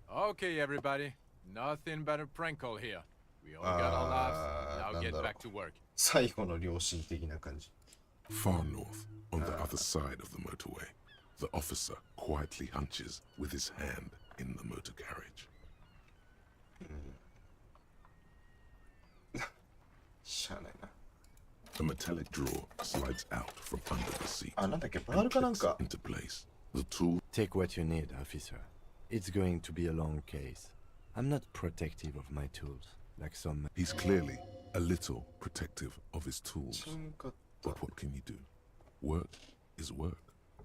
Speaker 12: Okay, everybody. Nothing but a prank call here. We all got our laughs. Now get back to work.
Speaker 1: 最後の良心的な感じ。
Speaker 2: Far north, on the other side of the motorway, the officer quietly hunches with his hand in the motor carriage.
Speaker 1: しゃあないな。
Speaker 2: A metallic drawer slides out from under the seat
Speaker 1: あ、なんだっけ、バール
Speaker 2: and
Speaker 1: かなん
Speaker 2: clicks
Speaker 1: か。
Speaker 2: into place. The tool
Speaker 6: Take what you need, officer. It's going to be a long case. I'm not protective of my tools, like some...
Speaker 2: He's clearly a little protective of his tools.
Speaker 1: ちゃんかった。
Speaker 2: But what can you do? Work is work.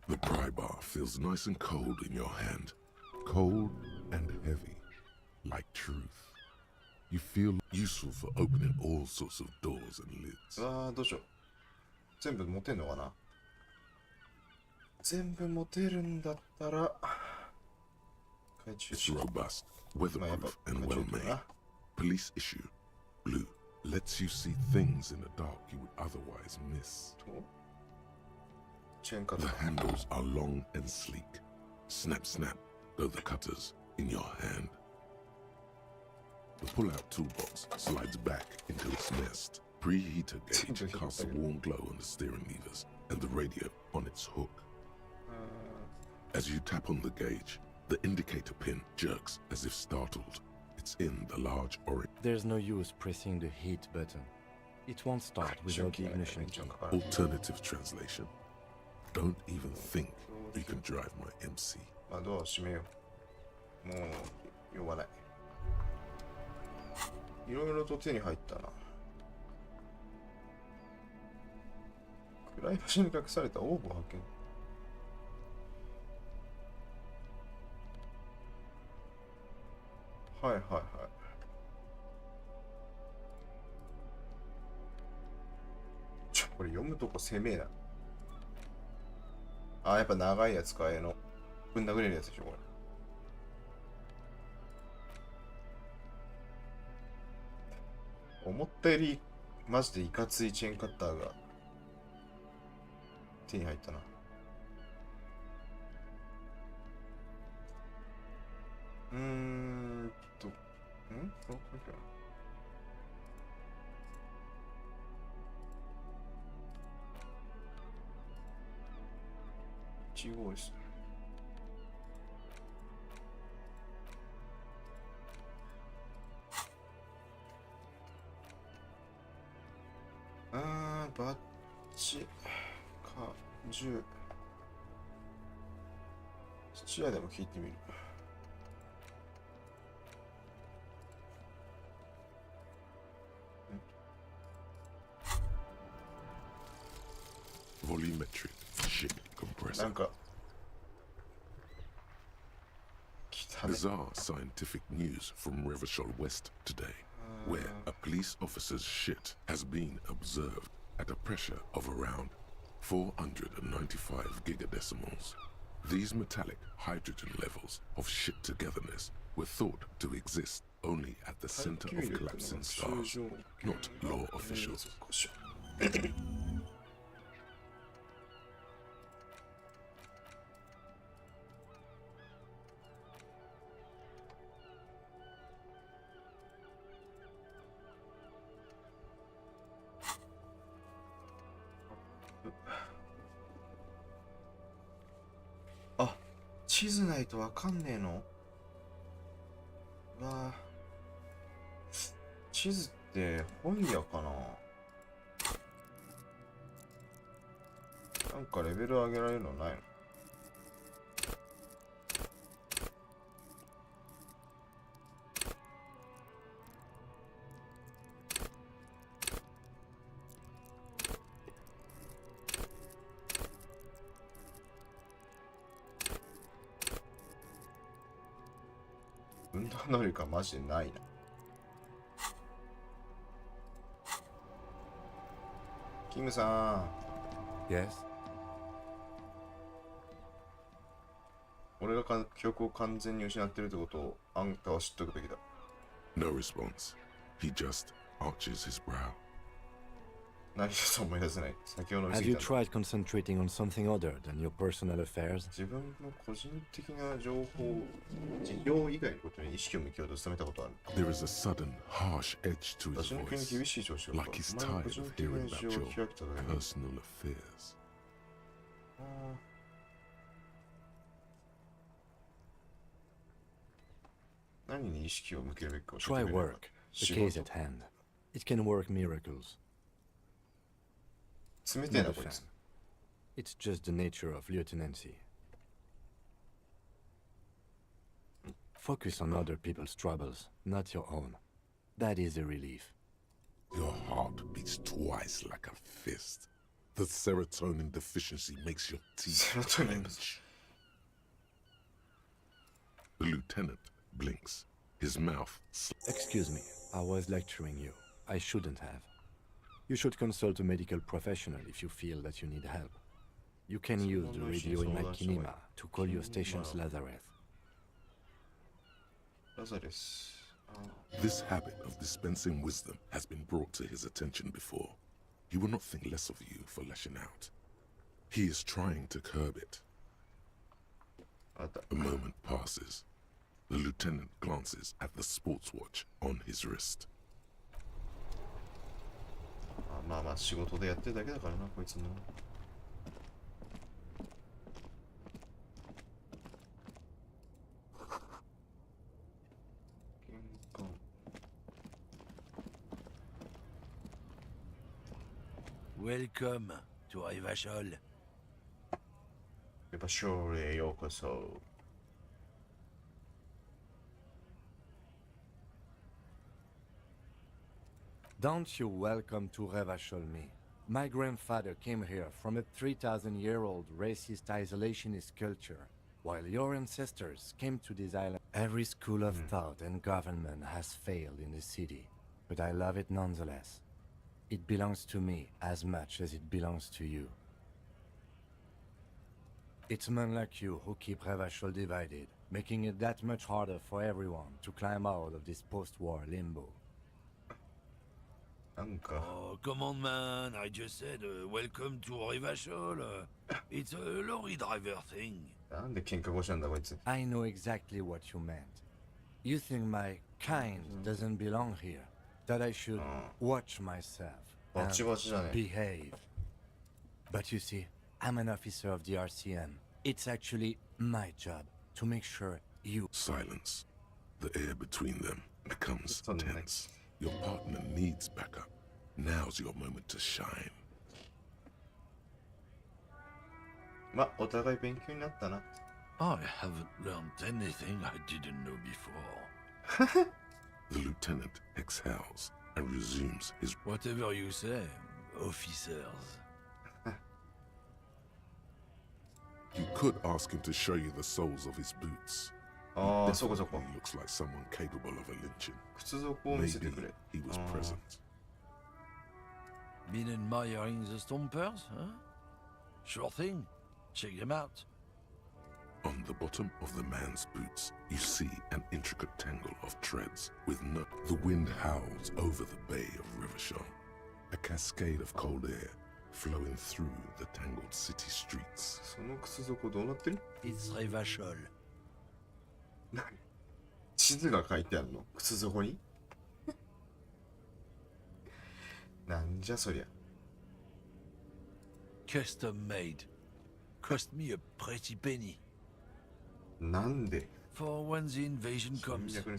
Speaker 2: The pry bar feels nice and cold in your hand. Cold and heavy, like truth. You feel useful for opening all sorts of doors and lids.
Speaker 1: うわー、どうしよう。全部持てんのかな？全部持てるんだったら
Speaker 2: It's robust, weatherproof, and well made. Police issue. Blue lets you see things in the dark you would otherwise miss. The handles are long and sleek. Snap, snap, go the cutters in your hand. The pull-out toolbox slides back into its nest. Preheater gauge casts a warm glow on the steering levers and the radio on its hook. As you tap on the gauge, the indicator pin jerks as if startled. It's in the large orange.
Speaker 6: There's no use pressing the heat button. It won't start without the ignition key.
Speaker 2: Alternative translation. Don't even think you can drive my MC.
Speaker 1: まあドアを閉めよう。もう酔わない。いろいろと手に入ったな。暗い場所に隠されたオーブを発見。はいはいはい。これ読むとこ攻めえな。あ、やっぱ長いやつか、の。ぶん殴れるやつでしょ、これ。思ったより、マジでいかついチェーンカッターが手に入ったな。これかな。1号です。バッチか10質屋でも聞いてみる。
Speaker 2: Volumetric ship compressor.
Speaker 1: なんか
Speaker 2: Bizarre scientific news from Revachol West today, where a police officer's shit has been observed at a pressure of around 495 gigadecimals. These metallic hydrogen levels of shit togetherness were thought to exist only at the center of collapsing stars, not law officials. あ、地図ないとわかんねえの？うわ、地図って本屋かな？なんかレベル上げられるのないの？運動能力はマジでないな。キムさん。
Speaker 6: Yes?
Speaker 1: 俺が記憶を完全に失ってるってことをあんたは知っとくべきだ。
Speaker 2: No response. He just arches his brow.
Speaker 1: 何一つ思い出せない。先ほど
Speaker 6: Have you tried concentrating on something other than your personal affairs?
Speaker 1: 自分の個人的な情報、事業以外のことに意識を向けようと努めたことある。
Speaker 2: There is a sudden, harsh edge to his
Speaker 1: 私の急に
Speaker 2: voice,
Speaker 1: 厳しい調子が
Speaker 2: like he's tired of hearing about your personal affairs.
Speaker 1: 何に意識を向けるべきか教えて
Speaker 6: Try
Speaker 1: くれる
Speaker 6: work. The case at hand. It can work miracles.
Speaker 1: 冷てえな
Speaker 6: Not
Speaker 1: こ
Speaker 6: a
Speaker 1: い
Speaker 6: fan.
Speaker 1: つ。
Speaker 6: It's just the nature of lieutenancy. Focus on other people's troubles, not your own. That is a relief.
Speaker 2: Your heart beats twice like a fist. The serotonin deficiency makes your teeth clench. The lieutenant blinks. His mouth.
Speaker 6: Excuse me, I was lecturing you. I shouldn't have. You should consult a medical professional if you feel that you need help. You can use the radio in my kinema to call your station's Lazareth.
Speaker 1: ラザレス。
Speaker 2: This habit of dispensing wisdom has been brought to his attention before. He will not think less of you for lashing out. He is trying to curb it. A moment passes. The lieutenant glances at the sports watch on his wrist.
Speaker 1: まあまあ仕事でやってるだけだからな、こいつも。
Speaker 14: Welcome to Rivachol.
Speaker 1: やっぱ勝利へようこそ。
Speaker 6: Don't you welcome to Revachol me. My grandfather came here from a 3,000-year-old racist isolationist culture, while your ancestors came to this island. Every school of thought and government has failed in the city, but I love it nonetheless. It belongs to me as much as it belongs to you. It's men like you who keep Revachol divided, making it that much harder for everyone to climb out of this post-war limbo.
Speaker 14: Oh, come on, man. I just said, welcome to Rivachol. It's a lorry driver thing.
Speaker 6: I know exactly what you meant. You think my kind doesn't belong here, that I should watch myself and behave. But you see, I'm an officer of the RCM. It's actually my job to make sure you...
Speaker 2: Silence. The air between them becomes tense. Your partner needs backup. Now's your moment to shine.
Speaker 1: ま、お互い勉強になったな。
Speaker 14: I haven't learned anything I didn't know before.
Speaker 2: The lieutenant exhales and resumes his...
Speaker 14: Whatever you say, officers.
Speaker 2: You could ask him to show you the soles of his boots. He definitely looks like someone capable of a lynching. Maybe he was present.
Speaker 14: Been admiring the stompers, huh? Sure thing. Check them out.
Speaker 2: On the bottom of the man's boots, you see an intricate tangle of treads with no... The wind howls over the bay of Rivachol, a cascade of cold air flowing through the tangled city streets.
Speaker 14: It's Rivachol.
Speaker 1: 地図が書いてあるの靴底になんじゃそりゃ
Speaker 14: Custom made. Cost me a pretty penny.
Speaker 1: なんで
Speaker 14: For when the invasion comes, the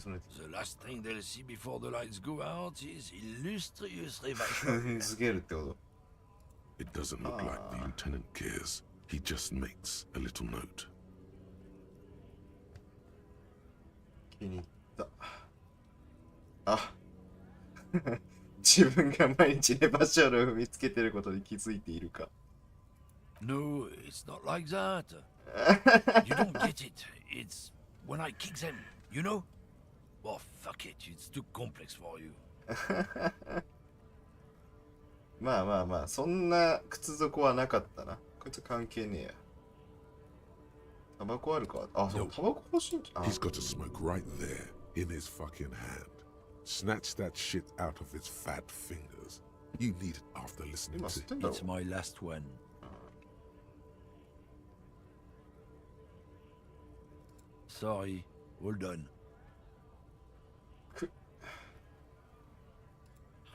Speaker 14: last thing they'll see before the lights go out is illustrious Rivachol.
Speaker 1: つけるってこと
Speaker 2: It doesn't look like the lieutenant cares. He just makes a little note.
Speaker 1: 気に入ったあ自分が毎日レバショルを踏みつけてることに気づいているか
Speaker 14: No, it's not like that. You don't get it. It's when I kick them, you know? Oh, fuck it. It's too complex for you.
Speaker 1: まあまあまあそんな靴底はなかったなこいつ関係ねえやタバコあるかあそうタバコ欲しいんじゃん
Speaker 2: He's got a smoke right there in his fucking hand. Snatch that shit out of his fat fingers. You need it after listening to
Speaker 14: It's my last one. Sorry, all done.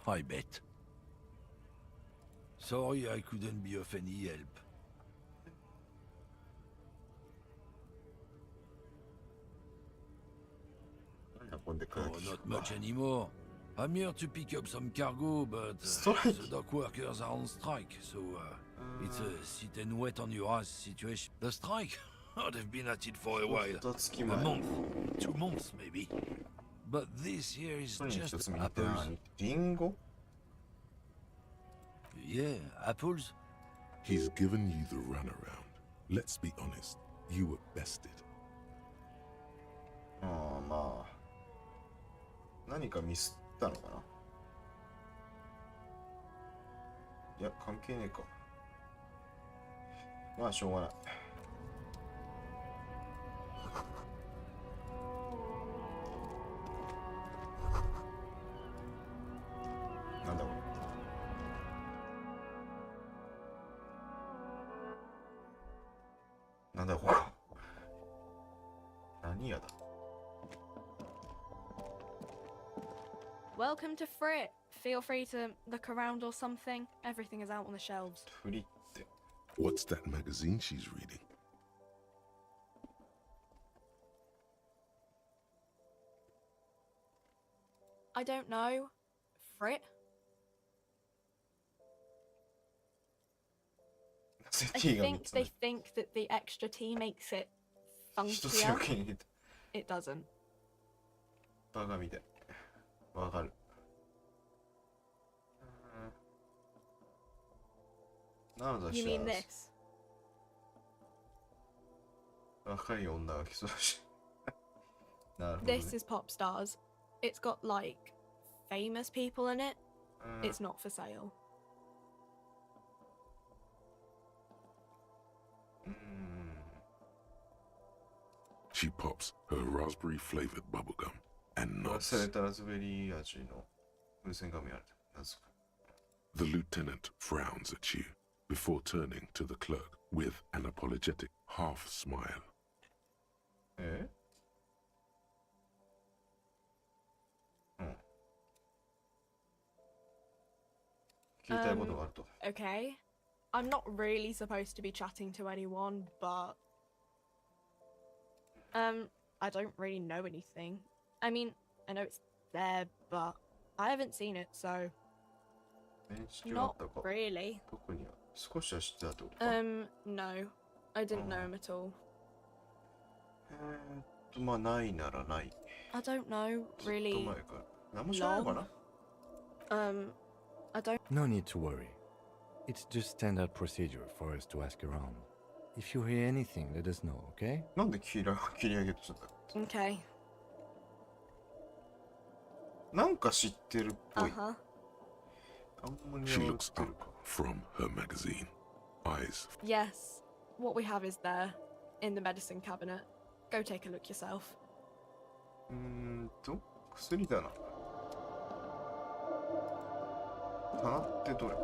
Speaker 14: I bet. Sorry I couldn't be of any help.
Speaker 1: Oh,
Speaker 14: not much anymore. I'm here to pick up some cargo, but the dock workers are on strike, so it's a sit and wait on your ass situation. The strike? Oh, they've been at it for a while. A month, 2 months maybe. But this here is just apples.
Speaker 1: Ringo?
Speaker 14: Yeah, apples.
Speaker 2: He's given you the runaround. Let's be honest, you were bested.
Speaker 1: ああまあ何かミスったのかないや関係ねえかまあしょうがない。なんだこれ。なんだこれ。何やだ。
Speaker 15: Welcome to Frit. Feel free to look around or something. Everything is out on the shelves.
Speaker 1: フリって。
Speaker 2: What's that magazine she's reading?
Speaker 15: I don't know. Frit? I think they think that the extra T makes it funkier. It doesn't.
Speaker 1: バカみたい。わかる。なんだ
Speaker 15: You mean this?
Speaker 1: 若い女が来そうだし。なるほどね。
Speaker 15: This is Pop Stars. It's got like famous people in it. It's not for sale.
Speaker 2: She pops her raspberry flavored bubblegum and
Speaker 1: 忘
Speaker 2: nods.
Speaker 1: れたラズベリー味の風船紙ある。なぜか。
Speaker 2: The lieutenant frowns at you before turning to the clerk with an apologetic half smile.
Speaker 1: え？うん。聞きたいことがあると。
Speaker 15: Okay. I'm not really supposed to be chatting to anyone, but I don't really know anything. I mean, I know it's there, but I haven't seen it, so
Speaker 1: 面識はあ
Speaker 15: not
Speaker 1: ったか。
Speaker 15: really.
Speaker 1: 特には少しは知ってたってことか。
Speaker 15: No. I didn't know him at all.
Speaker 1: まあないならない。
Speaker 15: I don't know,
Speaker 1: ずっと
Speaker 15: really.
Speaker 1: 前から。何も知らないのかな？
Speaker 15: I don't.
Speaker 6: No need to worry. It's just standard procedure for us to ask around. If you hear anything, let us know, okay?
Speaker 1: なんで切り上げようとしたんだ？
Speaker 15: Okay.
Speaker 1: なんか知ってるっぽい。
Speaker 15: Uh-huh.
Speaker 1: アンモニ
Speaker 2: She
Speaker 1: アを売っ
Speaker 2: looks
Speaker 1: てる
Speaker 2: up
Speaker 1: か。
Speaker 2: from her magazine, eyes
Speaker 15: Yes. What we have is there, in the medicine cabinet. Go take a look yourself.
Speaker 1: 薬だな。棚ってどれ？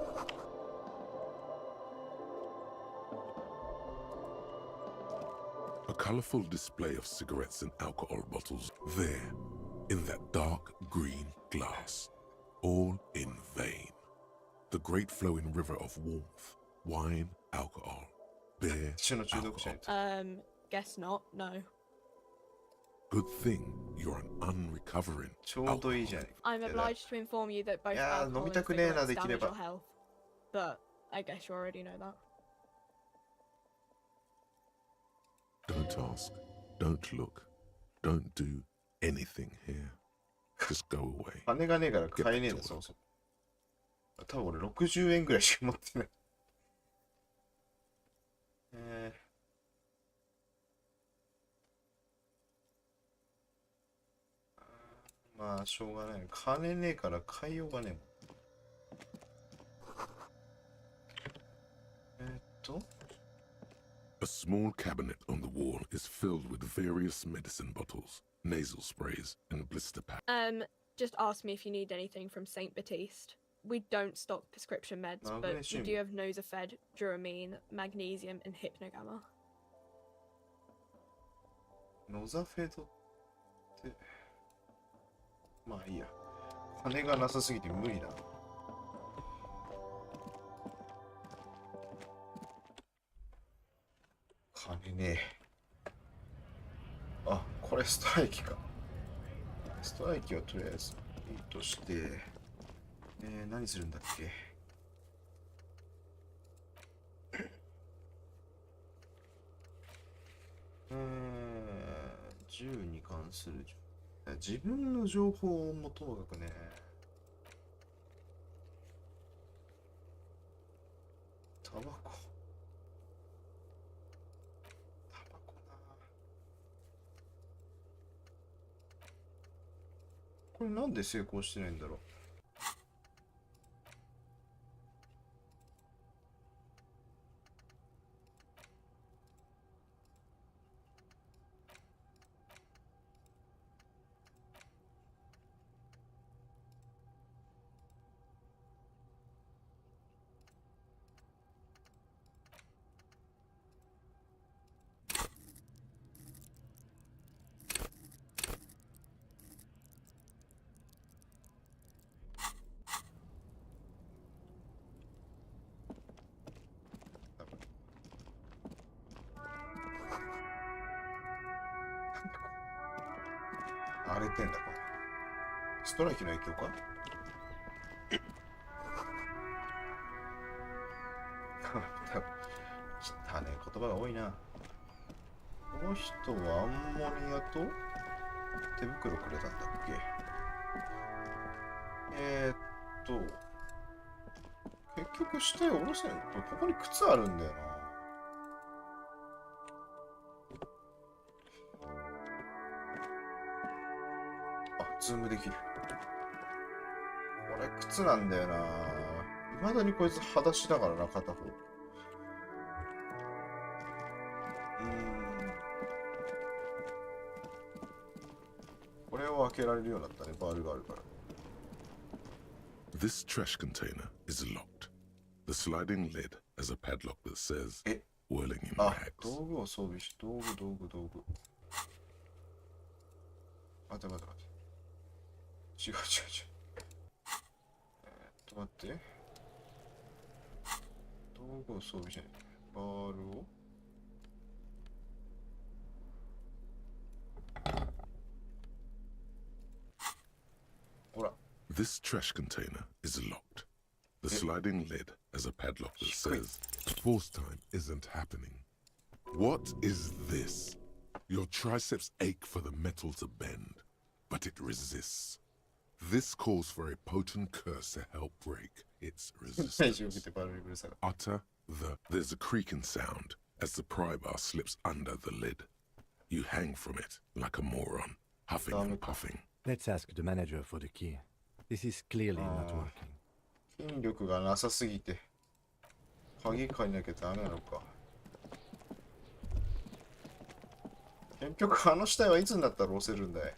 Speaker 2: A colorful display of cigarettes and alcohol bottles there, in that dark green glass, all in vain. The great flowing river of warmth, wine, alcohol, beer, alcohol.
Speaker 15: Guess not, no.
Speaker 2: Good thing you're an unrecovering
Speaker 1: ちょうどいいじゃない。
Speaker 15: I'm obliged to inform you that both
Speaker 1: いやー、
Speaker 15: alcohol
Speaker 1: 飲み
Speaker 15: and
Speaker 1: たくねえな、
Speaker 15: cigarettes
Speaker 1: できれ
Speaker 15: damage
Speaker 1: ば。
Speaker 15: your health. But I guess you already know that.
Speaker 2: Don't ask, don't look, don't do anything here. Just go away.
Speaker 1: 金がねえから買えねえんだ、そもそも。多分俺60円ぐらいしか持ってない。まあ、しょうがない。金ねえから買いようがねえもん。
Speaker 2: A small cabinet on the wall is filled with various medicine bottles, nasal sprays, and blister packs.
Speaker 15: Just ask me if you need anything from St. Baptiste. We don't stock prescription meds, but we do have Nosafed, Duramine, Magnesium, and Hypnogamma.
Speaker 1: ノザフェドって、まあいいや。金がなさすぎて無理だ。金ねえ。あ、これストライキか。ストライキはとりあえずいいとして、何するんだっけ。銃に関する自分の情報もともかくね。タバコな。これなんで成功してないんだろう。荒れてんだ、これ。ストライキの影響か。汚ね言葉が多いな。この人はアンモニアと手袋くれたんだっけ。結局下へ下ろせん。ここに靴あるんだよな。あ、ズームできる。これ靴なんだよな。未だにこいつ裸足だからな、片方。これを開けられるようになったね、バールがあるから。
Speaker 2: This trash container is locked. The sliding lid has a padlock that says whirling in rags.
Speaker 1: 道具を装備し、道具。待て。違う。待って。道具を装備しない。バールを。ほら。
Speaker 2: This trash container is locked. The sliding lid has a padlock that says, force time isn't happening. What is this? Your triceps ache for the metal to bend, but it resists. This calls for a potent curse to help break its resistance. There's a creaking sound as the pry bar slips under the lid. You hang from it like a moron, huffing and puffing.
Speaker 6: Let's ask the manager for the key. This is clearly not working.
Speaker 1: 筋力がなさすぎて鍵借りなきゃダメなのか。結局あの死体はいつになったら押せるんだい。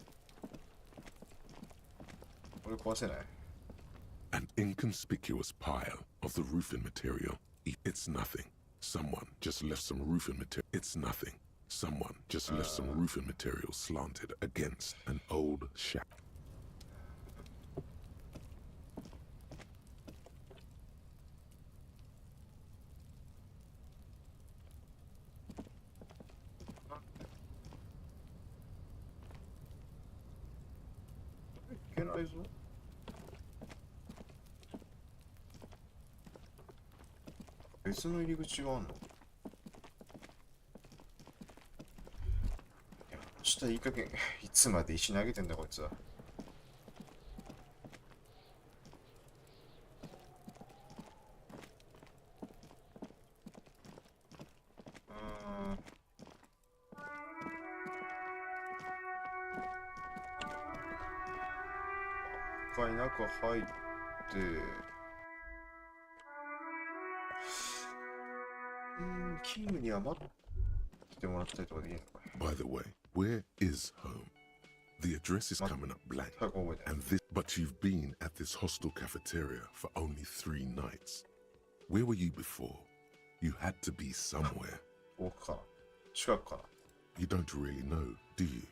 Speaker 1: これ壊せない。
Speaker 2: An inconspicuous pile of the roofing material. It's nothing. Someone just left some roofing material. It's nothing. Someone just left some roofing material slanted against an old shack.
Speaker 1: Eyes 別の入り口があんの。いや、下いい加減いつまで石投げてんだこいつは。一回中入ってキングには待ってもらったりとかできるのか。
Speaker 2: By the way, where is home? The address is coming up blank. And this, but you've been at this hostel cafeteria for only 3 nights. Where were you before? You had to be somewhere.
Speaker 1: 奥かな。近くかな。
Speaker 2: You don't really know, do you?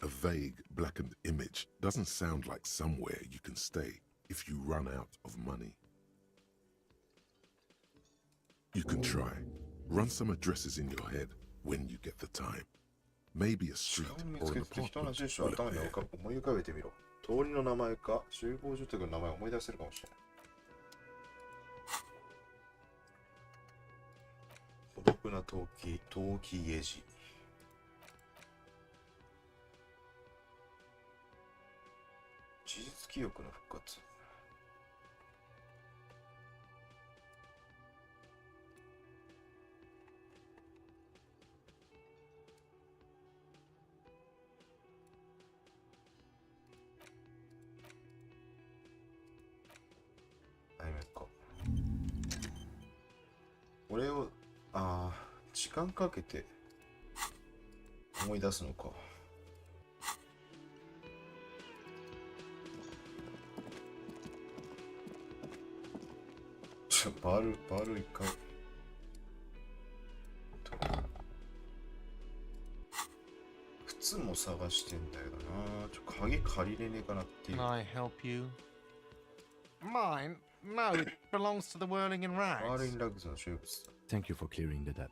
Speaker 2: A vague, blackened image doesn't sound like somewhere you can stay if you run out of money. You can try. Run some addresses in your head when you get the time. Maybe a street or an apartment will appear.
Speaker 1: 思い浮かべてみろ。通りの名前か集合住宅の名前を思い出せるかもしれない。孤独な陶器家路。事実記憶の復活。これを時間かけて思い出すのか。バール一回。靴も探してんだよな。鍵借りれねえかなっていう。
Speaker 16: Can I help you? Mine? No, it belongs to the whirling in rags.
Speaker 1: Whirling rags の生物。
Speaker 6: Thank you for clearing that up.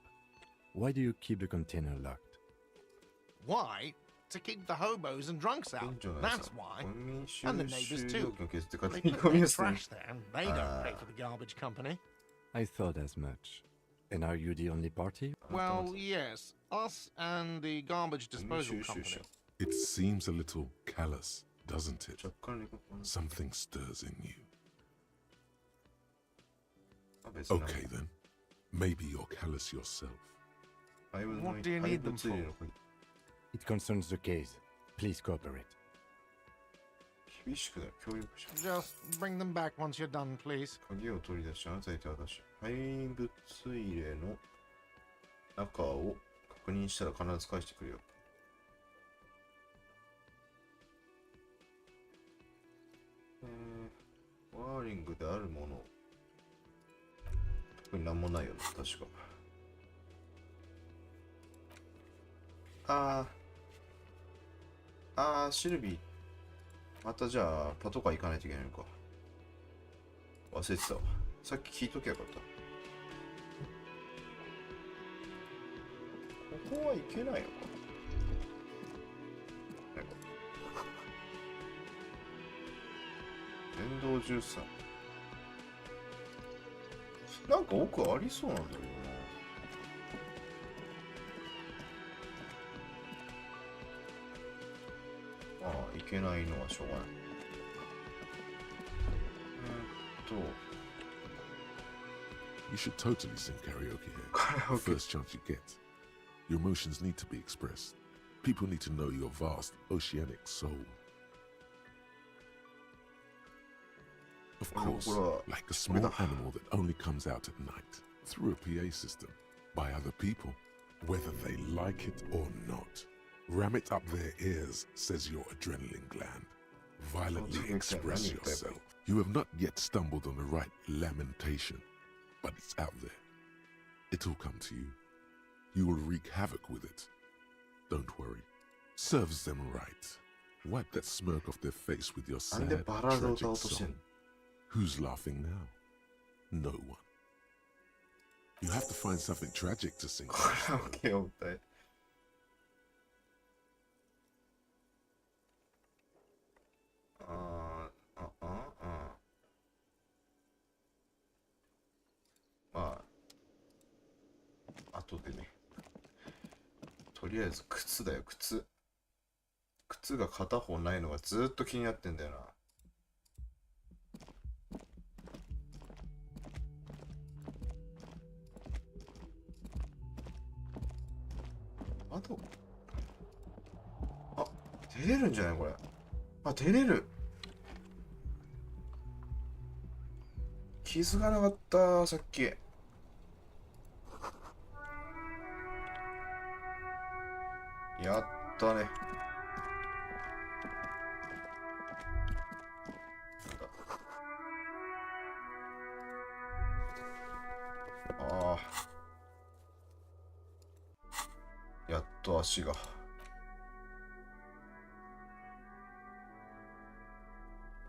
Speaker 6: Why do you keep the container locked?
Speaker 16: Why? To keep the hobos and drunks out. That's why. And the neighbors too. They put their trash there, and they don't pay for the garbage company.
Speaker 6: I thought as much. And are you the only party?
Speaker 16: Well, yes. Us and the garbage disposal company.
Speaker 2: It seems a little callous, doesn't it? Something stirs in you. Okay then. Maybe you're callous yourself.
Speaker 16: What do you need them for?
Speaker 6: It concerns the case. Please cooperate.
Speaker 16: Just bring them back once you're done, please.
Speaker 1: 鍵を取り出し、あなたに手渡し。廃物入れの中を確認したら必ず返してくれよ。ワーリングであるもの。特になんもないよね、確か。シルビー。またじゃあ、パトカー行かないといけないのか。忘れてたわ。さっき聞いときゃよかった。ここは行けないのか。電動13。なんか奥ありそうなんだけどな。行けないのはしょうがない。
Speaker 2: You should totally sing karaoke here. First chance you get. Your emotions need to be expressed. People need to know your vast oceanic soul. Of course, like a small animal that only comes out at night, through a PA system, by other people, whether they like it or not. Ram it up their ears, says your adrenaline gland. Violently express yourself. You have not yet stumbled on the right lamentation, but it's out there. It'll come to you. You will wreak havoc with it. Don't worry. Serves them right. Wipe that smirk off their face with your sad, tragic song. Who's laughing now? No one. You have to find something tragic to sing.
Speaker 1: Okay, okay. まあ、後でね。とりあえず靴だよ、靴。靴が片方ないのがずーっと気になってんだよな。出れるんじゃないこれ。出れる。気づかなかった、さっき。やったね。やっと足が。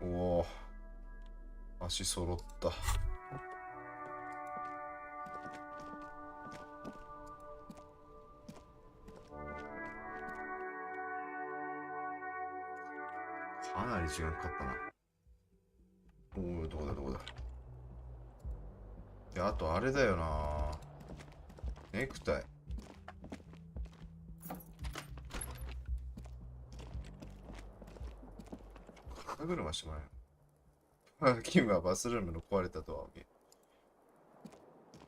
Speaker 1: おお、足揃った。かなり時間かかったな。おお、どこだどこだ。いや、あとあれだよな。ネクタイ。肩車してもらえる。キムはバスルームの壊れたとは。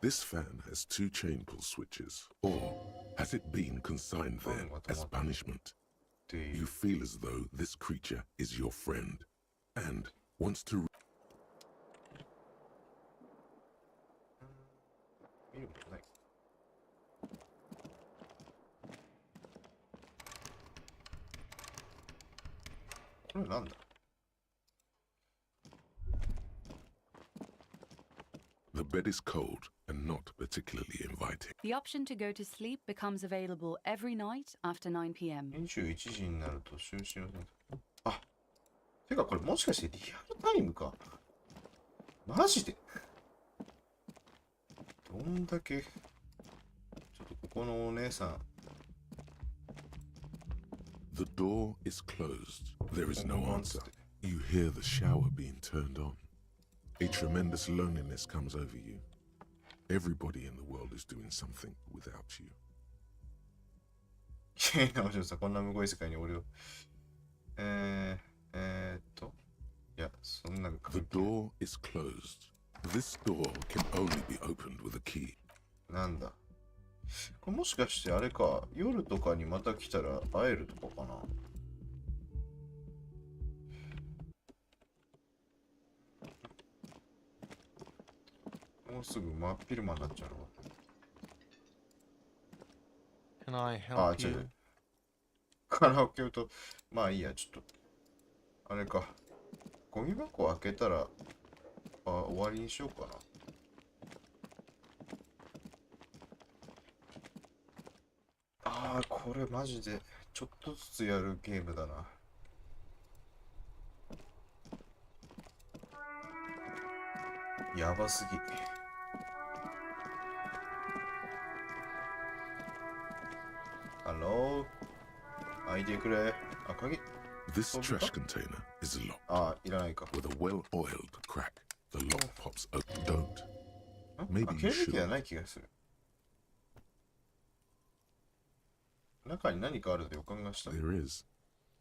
Speaker 2: This fan has 2 chain pull switches, or has it been consigned there as punishment? You feel as though this creature is your friend and wants to.
Speaker 1: 見ることない。これなんだ。
Speaker 2: The bed is cold and not particularly inviting.
Speaker 17: The option to go to sleep becomes available every night after 9 p.m.
Speaker 1: 21時になると就寝を。あ、てかこれもしかしてリアルタイムか。マジで。どんだけ。ちょっとここのお姉さん。
Speaker 2: The door is closed. There is no answer. You hear the shower being turned on. A tremendous loneliness comes over you. Everybody in the world is doing something without you.
Speaker 1: こんなむごい世界に俺を。いや、そんなの関係ない。
Speaker 2: The door is closed. This door can only be opened with a key.
Speaker 1: なんだ。これもしかしてあれか、夜とかにまた来たら会えるとかかな。もうすぐ真っ昼間になっちゃうの。
Speaker 18: Can I help you?
Speaker 1: カラオケ歌うと、まあいいや、ちょっと。あれか。ゴミ箱開けたら、終わりにしようかな。これマジでちょっとずつやるゲームだな。やばすぎ。ハロー。開いてくれ。あ、鍵。
Speaker 2: This trash container is locked.
Speaker 1: あ、いらないか。
Speaker 2: With a well-oiled crack, the lock pops open. Don't. Maybe
Speaker 1: 開
Speaker 2: you
Speaker 1: けるべき
Speaker 2: should.
Speaker 1: じゃない気がする。中に何かある予感がした。
Speaker 2: There is,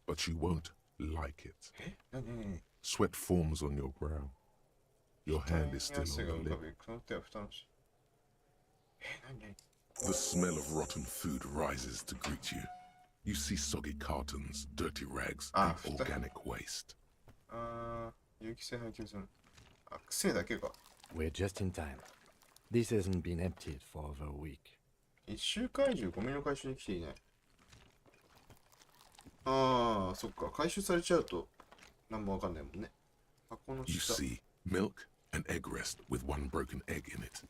Speaker 2: but you won't like it.
Speaker 1: え、何
Speaker 2: Sweat forms on your brow. Your hand is still on the lip.
Speaker 1: その手は蓋のし。何
Speaker 2: The smell of rotten food rises to greet you. You see soggy cartons, dirty rags, and organic waste.
Speaker 1: 有機性廃棄物。あ、癖だけか。
Speaker 6: We're just in time. This hasn't been emptied for over a week.
Speaker 1: 1週間以上ゴミの回収に来ていない。ああ、そっか。回収されちゃうと何もわかんないもんね。箱の
Speaker 2: You
Speaker 1: 下。
Speaker 2: see milk and egg rest with one broken egg in it.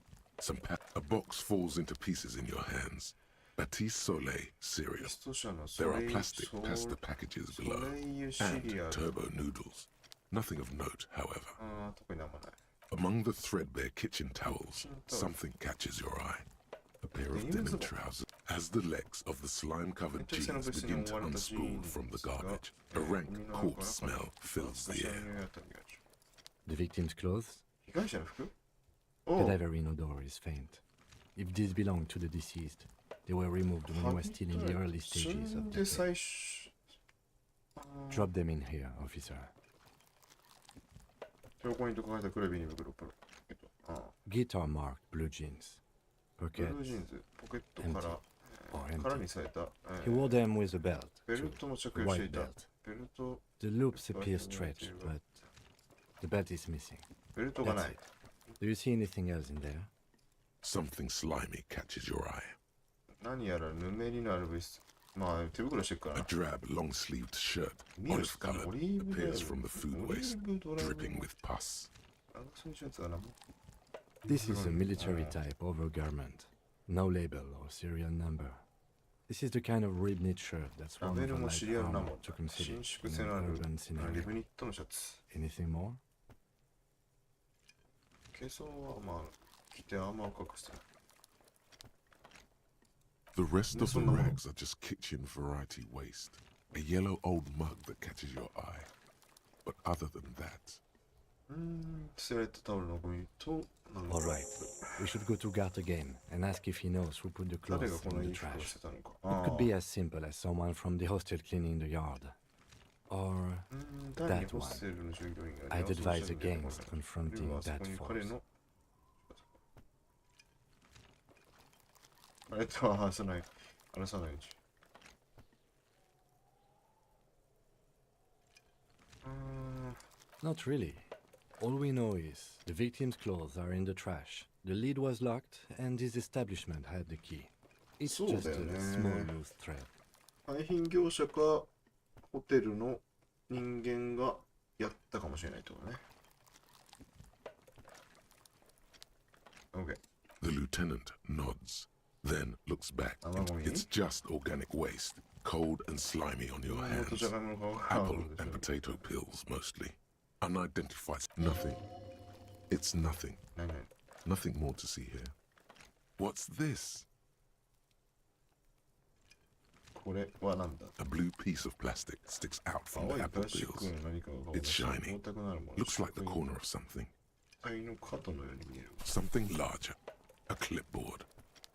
Speaker 2: A box falls into pieces in your hands. Batiste Soleil cereal. There are plastic pasta packages below. And turbo noodles. Nothing of note, however. Among the threadbare kitchen towels, something catches your eye. A pair of denim trousers. As the legs of the slime-covered jeans begin to unspool from the garbage, a rank corpse smell fills the air.
Speaker 6: The victim's clothes?
Speaker 1: 被害者の服？
Speaker 6: Cadaverine odor is faint. If these belong to the deceased, they were removed when you were still in the early stages of the case. Drop them in here, officer.
Speaker 1: 証拠にと書かれた黒いビニ袋。
Speaker 6: Guitar marked blue jeans.
Speaker 1: ブ
Speaker 6: Pocket
Speaker 1: ルージーンズ、ポケットから、
Speaker 6: or
Speaker 1: 空
Speaker 6: empty.
Speaker 1: にされた、
Speaker 6: He wore them with a belt.
Speaker 1: ベル
Speaker 6: too,
Speaker 1: トも
Speaker 6: a
Speaker 1: 着用してい
Speaker 6: white
Speaker 1: た。
Speaker 6: belt.
Speaker 1: ベルト、
Speaker 6: The loops appear stretched, but the belt is missing.
Speaker 1: ベルトがな
Speaker 6: That's
Speaker 1: い。
Speaker 6: it. Do you see anything else in there?
Speaker 2: Something slimy catches your eye.
Speaker 1: 何やらぬめりのある物質。まあ、手袋してるから
Speaker 2: A
Speaker 1: な。
Speaker 2: drab, long-sleeved shirt, olive colored, appears from the food waste, dripping with pus.
Speaker 1: そういうやつだな。
Speaker 6: This is a military type overgarment. No label or serial number. This is the kind of rib-knit shirt that's
Speaker 1: ラ
Speaker 6: one
Speaker 1: ベ
Speaker 6: of
Speaker 1: ル
Speaker 6: a
Speaker 1: も
Speaker 6: light
Speaker 1: シリアルナンバ
Speaker 6: armor
Speaker 1: ー
Speaker 6: to consider
Speaker 1: 伸縮
Speaker 6: in
Speaker 1: 性のあ
Speaker 6: an
Speaker 1: る
Speaker 6: urban
Speaker 1: リ
Speaker 6: scenario.
Speaker 1: ブニットのシャツ。
Speaker 6: Anything more?
Speaker 1: 軽装はまあ、着てアーマーを隠して。
Speaker 2: The rest of the rags are just kitchen variety waste. A yellow old mug that catches your eye. But other than that,
Speaker 1: 捨てられたタオルのゴミと、
Speaker 6: All right. We should go to Gart again and ask if he knows who put the
Speaker 1: 誰
Speaker 6: clothes
Speaker 1: がこ
Speaker 6: in
Speaker 1: の
Speaker 6: the
Speaker 1: 衣服を
Speaker 6: trash.
Speaker 1: 捨てたのか。
Speaker 6: It could be as simple as someone from the hostel cleaning the yard. Or
Speaker 1: 誰に
Speaker 6: that
Speaker 1: ホステ
Speaker 6: one.
Speaker 1: ルの従業員が
Speaker 6: I'd
Speaker 1: 電話を
Speaker 6: advise
Speaker 1: してるのか
Speaker 6: against confronting
Speaker 1: あそ
Speaker 6: that
Speaker 1: こに彼
Speaker 6: force.
Speaker 1: のあれとは話さない。
Speaker 6: Not really. All we know is the victim's clothes are in the trash. The lid was locked, and this establishment had the key. It's
Speaker 1: So
Speaker 6: just a
Speaker 1: then,
Speaker 6: small loose thread.
Speaker 1: 廃品業者かホテルの人間がやったかもしれないってことね。Okay.
Speaker 2: the lieutenant nods, then looks back. It's just organic waste, cold and slimy on your hands. Apple and potato peels mostly. Unidentified. Nothing. It's nothing. Nothing more to see here. What's this?
Speaker 1: これはなんだ
Speaker 2: A blue piece of plastic sticks out from the
Speaker 1: 青い
Speaker 2: apple
Speaker 1: プラスチック
Speaker 2: peels.
Speaker 1: の何かが
Speaker 2: It's shiny.
Speaker 1: 重たくなるもの
Speaker 2: Looks like the corner of something.
Speaker 1: 体の肩のように見える
Speaker 2: Something larger. A clipboard.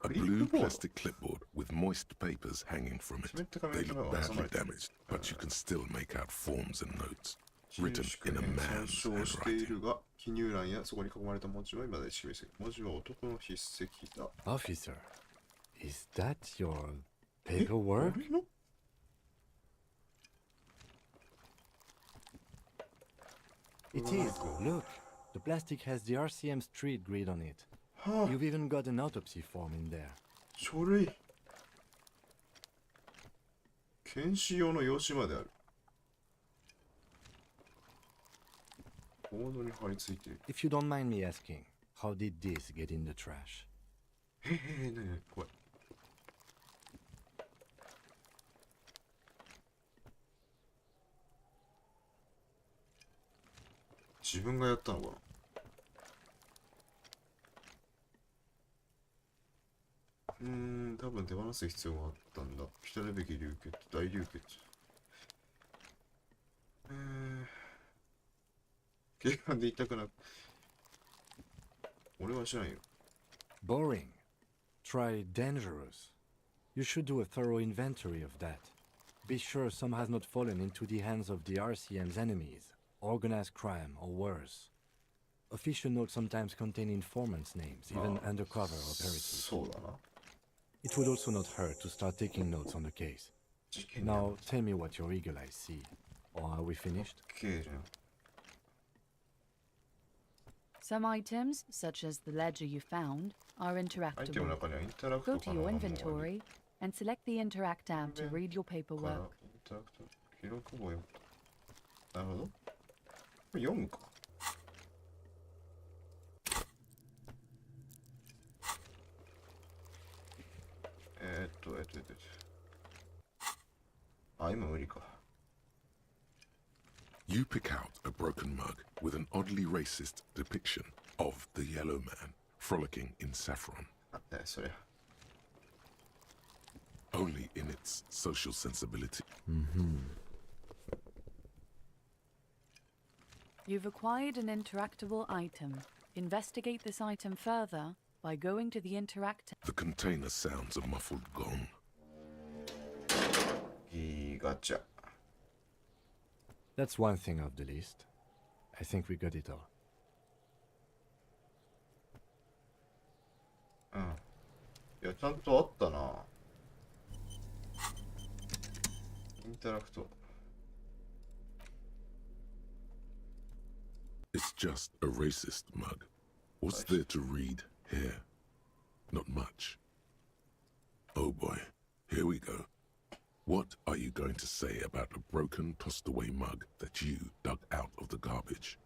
Speaker 2: A blue plastic clipboard with moist papers hanging from it. They look badly damaged, but you can still make out forms and notes. Written in a man's
Speaker 1: 損傷してい
Speaker 2: handwriting.
Speaker 1: るが記入欄やそこに囲まれた文字は未だに示せる文字は男の筆跡だ
Speaker 6: Officer, is that your paperwork? It is. Look, the plastic has the RCM street grid on it. You've even got an autopsy form in there.
Speaker 1: 書類検視用の用紙まであるボードに貼り付いている
Speaker 6: If you don't mind me asking, how did this get in the trash?
Speaker 1: 何怖い自分がやったのかな多分手放す必要があったんだ。来たるべき流血、大流血。警官で痛くなく。俺は知らんよ。
Speaker 6: Boring. Try dangerous. You should do a thorough inventory of that. Be sure some has not fallen into the hands of the RCM's enemies, organized crime, or worse. Official notes sometimes contain informants' names, even undercover operatives.
Speaker 1: そうだな。
Speaker 6: It would also not hurt to start taking notes on the case. Now, tell me what your eagle eyes see. Or are we finished?
Speaker 17: Some items, such as the ledger you found, are interactable. Go to your inventory and select the Interact tab to read your paperwork.
Speaker 1: 記録簿をなるほど。これ読むか。あ、今無理か。
Speaker 2: You pick out a broken mug with an oddly racist depiction of the yellow man frolicking in saffron.
Speaker 1: なんだよそりゃ。
Speaker 2: Only in its social sensibility.
Speaker 17: You've acquired an interactable item. Investigate this item further by going to the Interact tab.
Speaker 2: The container sounds a muffled gong.
Speaker 1: Gotcha.
Speaker 6: That's one thing off the list. I think we got it all.
Speaker 1: うん。いや、ちゃんとあったな。インタラクト。
Speaker 2: It's just a racist mug. What's there to read here? Not much. Oh boy, here we go. What are you going to say about a broken, tossed-away mug that you dug out of the garbage?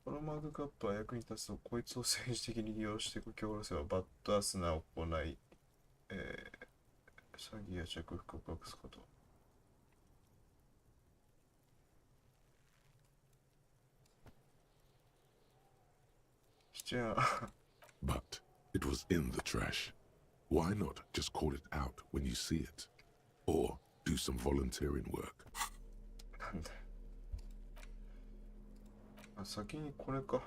Speaker 1: このマグカップは役に立つと、こいつを政治的に利用して強労せばバッドアスな行い、詐欺や着服を隠すこと。
Speaker 2: But it was in the trash. Why not just call it out when you see it? Or do some volunteering work?
Speaker 1: なんだよ。あ、先にこれか。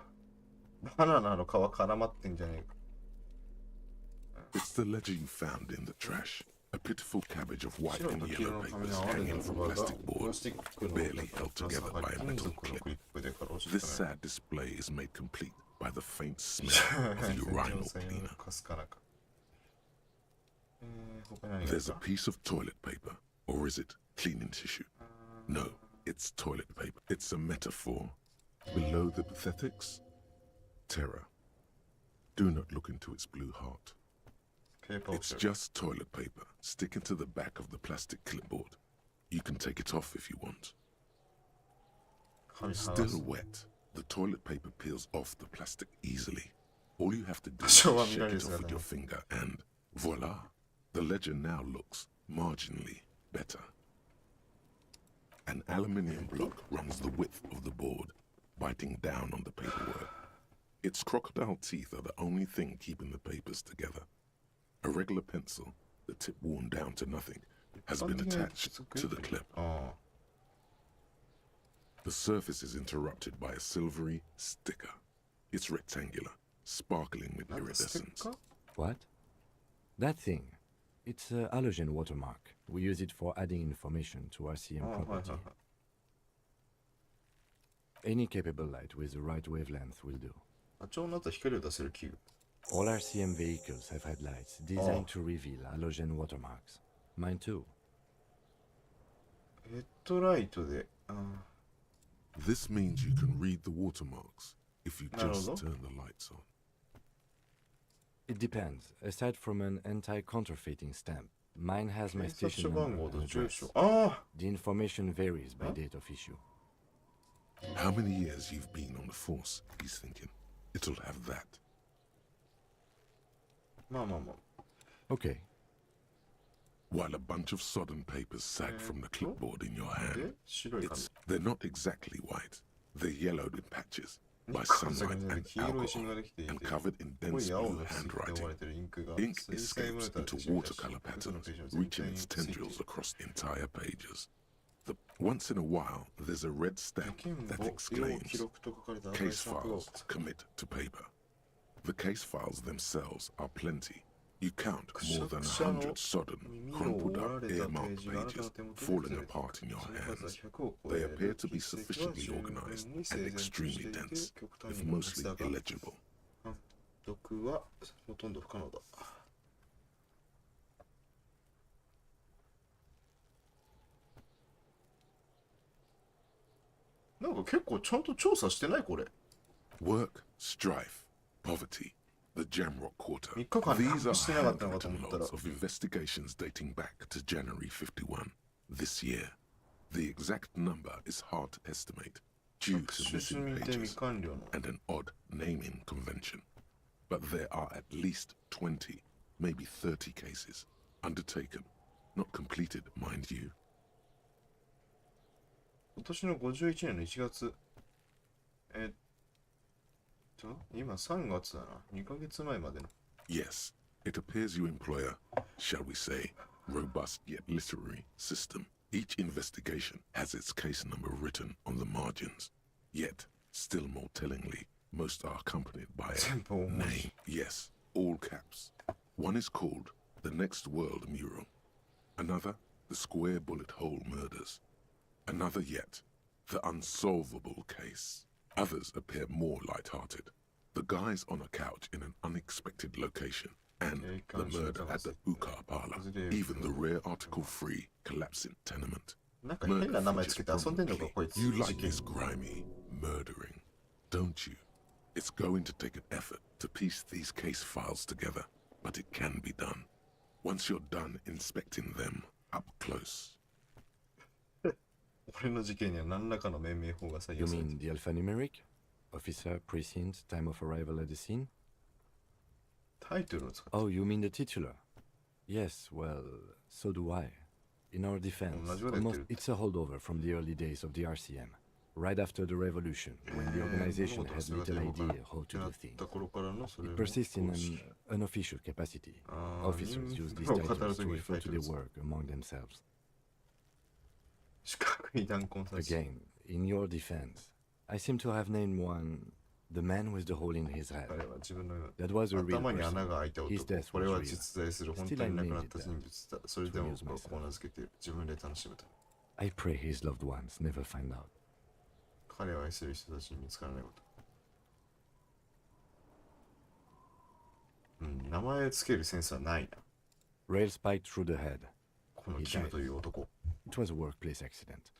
Speaker 1: バナナの皮絡まってんじゃねえか。
Speaker 2: It's the ledger you found in the trash. A pitiful cabbage of white and yellow papers hanging from plastic boards, barely held together by a metal clip. This sad display is made complete by the faint smell of the urinal cleaner. There's a piece of toilet paper, or is it cleaning tissue? No, it's toilet paper. It's a metaphor. Below the pathetics, terror. Do not look into its blue heart. It's just toilet paper sticking to the back of the plastic clipboard. You can take it off if you want. Still wet, the toilet paper peels off the plastic easily. All you have to do is shake it off with your finger and voila! The ledger now looks marginally better. An aluminium block runs the width of the board, biting down on the paperwork. Its crocodile teeth are the only thing keeping the papers together. A regular pencil, the tip worn down to nothing, has been attached to the clip. The surface is interrupted by a silvery sticker. It's rectangular, sparkling with iridescence.
Speaker 6: What? That thing. It's a halogen watermark. We use it for adding information to RCM property. Any capable light with the right wavelength will do. All RCM vehicles have headlights designed to reveal halogen watermarks. Mine too.
Speaker 2: This means you can read the watermarks if you just turn the lights on.
Speaker 6: It depends. Aside from an anti-counterfeiting stamp, mine has my station number and address. The information varies by date of issue.
Speaker 2: How many years you've been on the force, he's thinking. It'll have that.
Speaker 6: Okay.
Speaker 2: While a bunch of sodden papers sag from the clipboard in your hand, they're not exactly white. They're yellowed in patches by sunlight and alcohol and covered in dense blue handwriting. Ink escapes into watercolor patterns, reaching its tendrils across entire pages. Once in a while, there's a red stamp that exclaims, "Case files, commit to paper." The case files themselves are plenty. You count more than 100 sodden, crumpled up, earmarked pages falling apart in your hands. They appear to be sufficiently organized and extremely dense, if mostly illegible.
Speaker 1: 読はほとんど不可能だ。なんか結構ちゃんと調査してないこれ。
Speaker 2: Work, strife, poverty, the Jamrock Quarter.
Speaker 1: 3日間
Speaker 2: These are
Speaker 1: してなかったのかと思ったら。
Speaker 2: handwritten logs of investigations dating back to January 51, this year. The exact number is hard to estimate due to missing pages and an odd naming convention. But there are at least 20, maybe 30 cases undertaken, not completed, mind you.
Speaker 1: 今年の51年の1月。今3月だな。2ヶ月前までの。
Speaker 2: Yes, it appears you employ a, shall we say, robust yet literary system. Each investigation has its case number written on the margins. Yet, still more tellingly, most are accompanied by a name. Yes, all caps. One is called The Next World Mural. Another, The Square Bullet Hole Murders. Another yet, The Unsolvable Case. Others appear more light-hearted. The guys on a couch in an unexpected location, and the murder at the Ukar Parlor. Even the rare article-free collapsing tenement. Murder footage. You like this grimy murdering, don't you? It's going to take an effort to piece these case files together, but it can be done. Once you're done inspecting them up close.
Speaker 1: You mean
Speaker 6: the alphanumeric? Officer, precinct, time of arrival at the scene? Oh, you mean the titular? Yes, well, so do I. In our defense, it's a holdover from the early days of the RCM, right after the revolution, when the organization had little idea how to do things. It persists in an unofficial capacity. Officers use these titles to refer to their work among themselves. Again, in your defense, I seem to have named one the man with the hole in his head. That was a real person. His death was real. Still, I named it that, to amuse myself. I pray his loved ones never find out. Rail spiked through the head. He died. It was a workplace accident.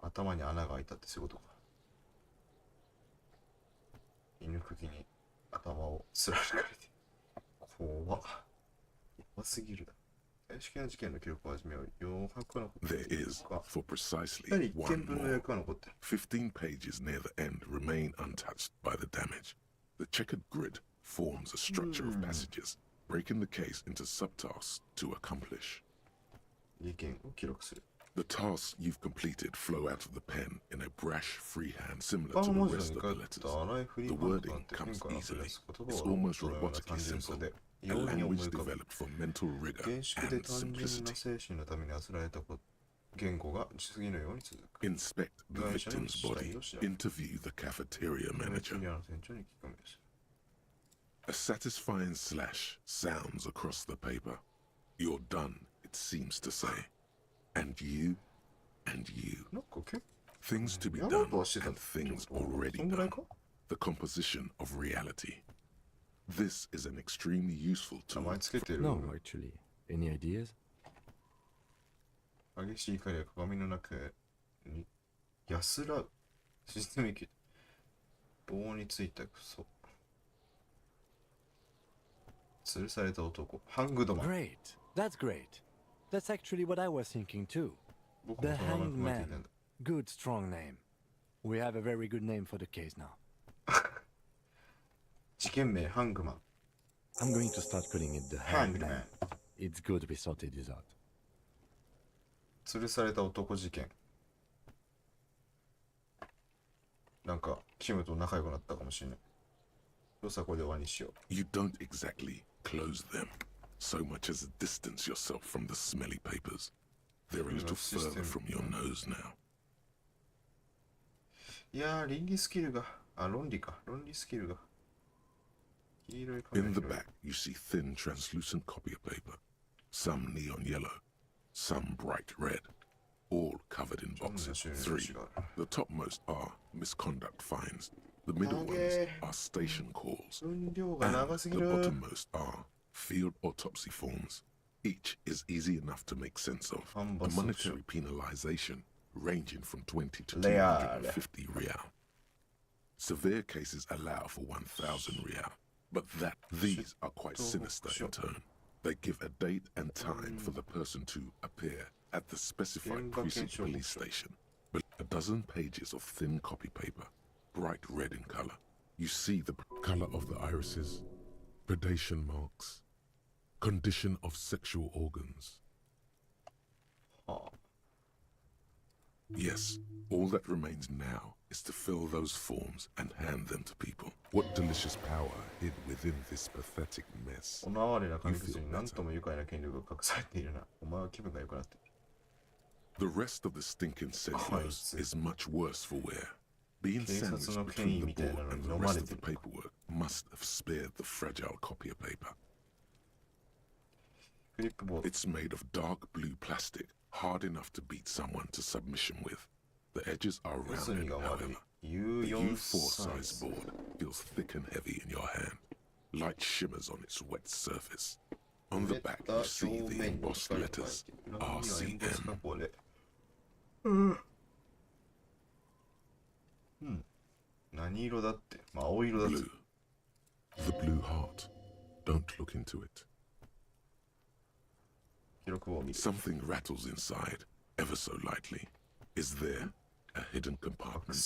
Speaker 1: 頭に穴が開いたってそういうことか。犬釘に頭をすられかれて。怖っ。怖すぎるだ。正式な事件の記録を始めよう。余白が残ってる。
Speaker 2: There is, for precisely one more. 15 pages near the end remain untouched by the damage. The checkered grid forms a structure of passages, breaking the case into subtasks to accomplish. The tasks you've completed flow out of the pen in a brash freehand similar to the rest of the letters. The wording comes easily. It's almost robotically simple, a language developed for mental rigor
Speaker 1: 厳粛で
Speaker 2: and
Speaker 1: 単純な
Speaker 2: simplicity.
Speaker 1: 精神のためにあつらえた言語が次のように続く。
Speaker 2: Inspect the victim's body. Interview the cafeteria manager. A satisfying slash sounds across the paper. You're done, it seems to say. And you, and you. Things to be done and things already done. The composition of reality. This is an extremely useful tool.
Speaker 6: No, actually. Any ideas?
Speaker 1: 激しい怒りは鏡の中に安らう。システム機。棒についたクソ。吊るされた男。ハングドマン。
Speaker 6: Great. That's great. That's actually what I was thinking too. The Hanged Man. Good, strong name. We have a very good name for the case now.
Speaker 1: 事件名ハングマン。
Speaker 6: I'm going to start calling it the Hanged Man. It's good we sorted this out.
Speaker 1: 吊るされた男事件。なんか、キムと仲良くなったかもしれない。どうさこれで終わりにしよう。
Speaker 2: You don't exactly close them so much as distance yourself from the smelly papers. They're a little further from your nose now.
Speaker 1: いやー、倫理スキルが、論理か。論理スキルが。黄色い紙
Speaker 2: In the back, you see thin, translucent copy of paper. Some neon yellow, some bright red, all covered in boxes. 3. The topmost are misconduct fines. The middle ones are station calls. And the bottommost are field autopsy forms. Each is easy enough to make sense of. A monetary penalization ranging from 20 to 250 real. Severe cases allow for 1,000 real. But these are quite sinister in tone. They give a date and time for the person to appear at the specified precinct police station. But a dozen pages of thin copy paper, bright red in color. You see the color of the irises, predation marks, condition of sexual organs. Yes, all that remains now is to fill those forms and hand them to people. What delicious power hid within this pathetic mess.
Speaker 1: この哀れな紙くずに何とも愉快な権力が隠されているな。お前は気分が良くなっている。
Speaker 2: The rest of the stinking cellulose is much worse for wear. Being sandwiched between the board and the rest of the paperwork must have spared the fragile copy of paper. It's made of dark blue plastic, hard enough to beat someone to submission with. The edges are rounded, however. The U4 size board feels thick and heavy in your hand. Light shimmers on its wet surface. On the back, you see the embossed letters RCM.
Speaker 1: 何色だって？まあ青色だって。
Speaker 2: Blue. The blue heart. Don't look into it. Something rattles inside, ever so lightly. Is there a hidden compartment?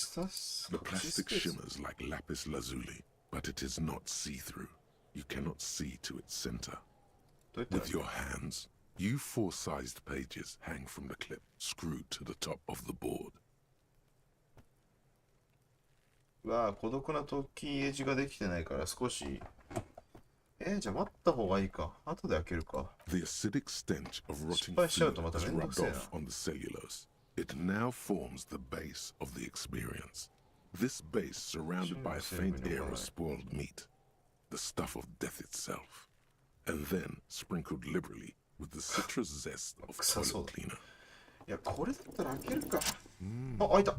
Speaker 2: The plastic shimmers like lapis lazuli, but it is not see-through. You cannot see to its center. With your hands, U4-sized pages hang from the clip, screwed to the top of the board.
Speaker 1: わあ、孤独なトッキーエッジができてないから少し。じゃあ待った方がいいか。後で開けるか。
Speaker 2: The acidic stench of rotting food has rubbed off on the cellulose. It now forms the base of the experience. This base surrounded by a faint air of spoiled meat, the stuff of death itself, and then sprinkled liberally with the citrus zest of toilet cleaner.
Speaker 1: いや、これだったら開けるか。あ、開いた。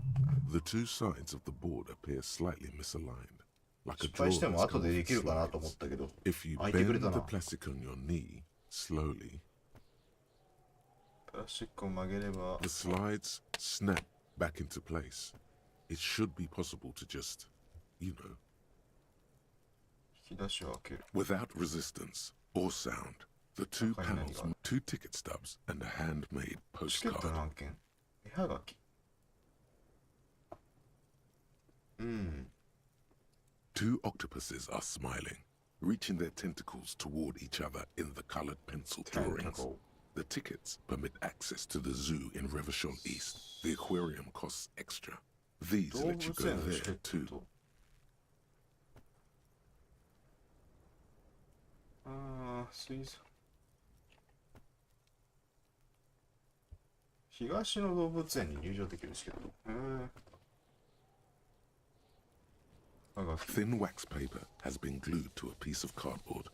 Speaker 2: The two sides of the board appear slightly misaligned. Like a
Speaker 1: 失敗しても後でできるかなと思ったけど。
Speaker 2: If you bend the plastic on your knee slowly,
Speaker 1: プラスチックを曲げれば
Speaker 2: the slides snap back into place. It should be possible to just, you know,
Speaker 1: 引き出しを開ける。
Speaker 2: without resistance or sound. The two panels, 2 ticket stubs, and a handmade
Speaker 1: チケットの
Speaker 2: postcard.
Speaker 1: 案件。絵はがき。
Speaker 2: Two octopuses are smiling, reaching their tentacles toward each other in the colored pencil drawings. The tickets permit access to the zoo in Revachol East. The aquarium costs extra. These let you go there too.
Speaker 1: 水槽。東の動物園に入場できるチケット。
Speaker 2: Thin wax paper has been glued to a piece of cardboard.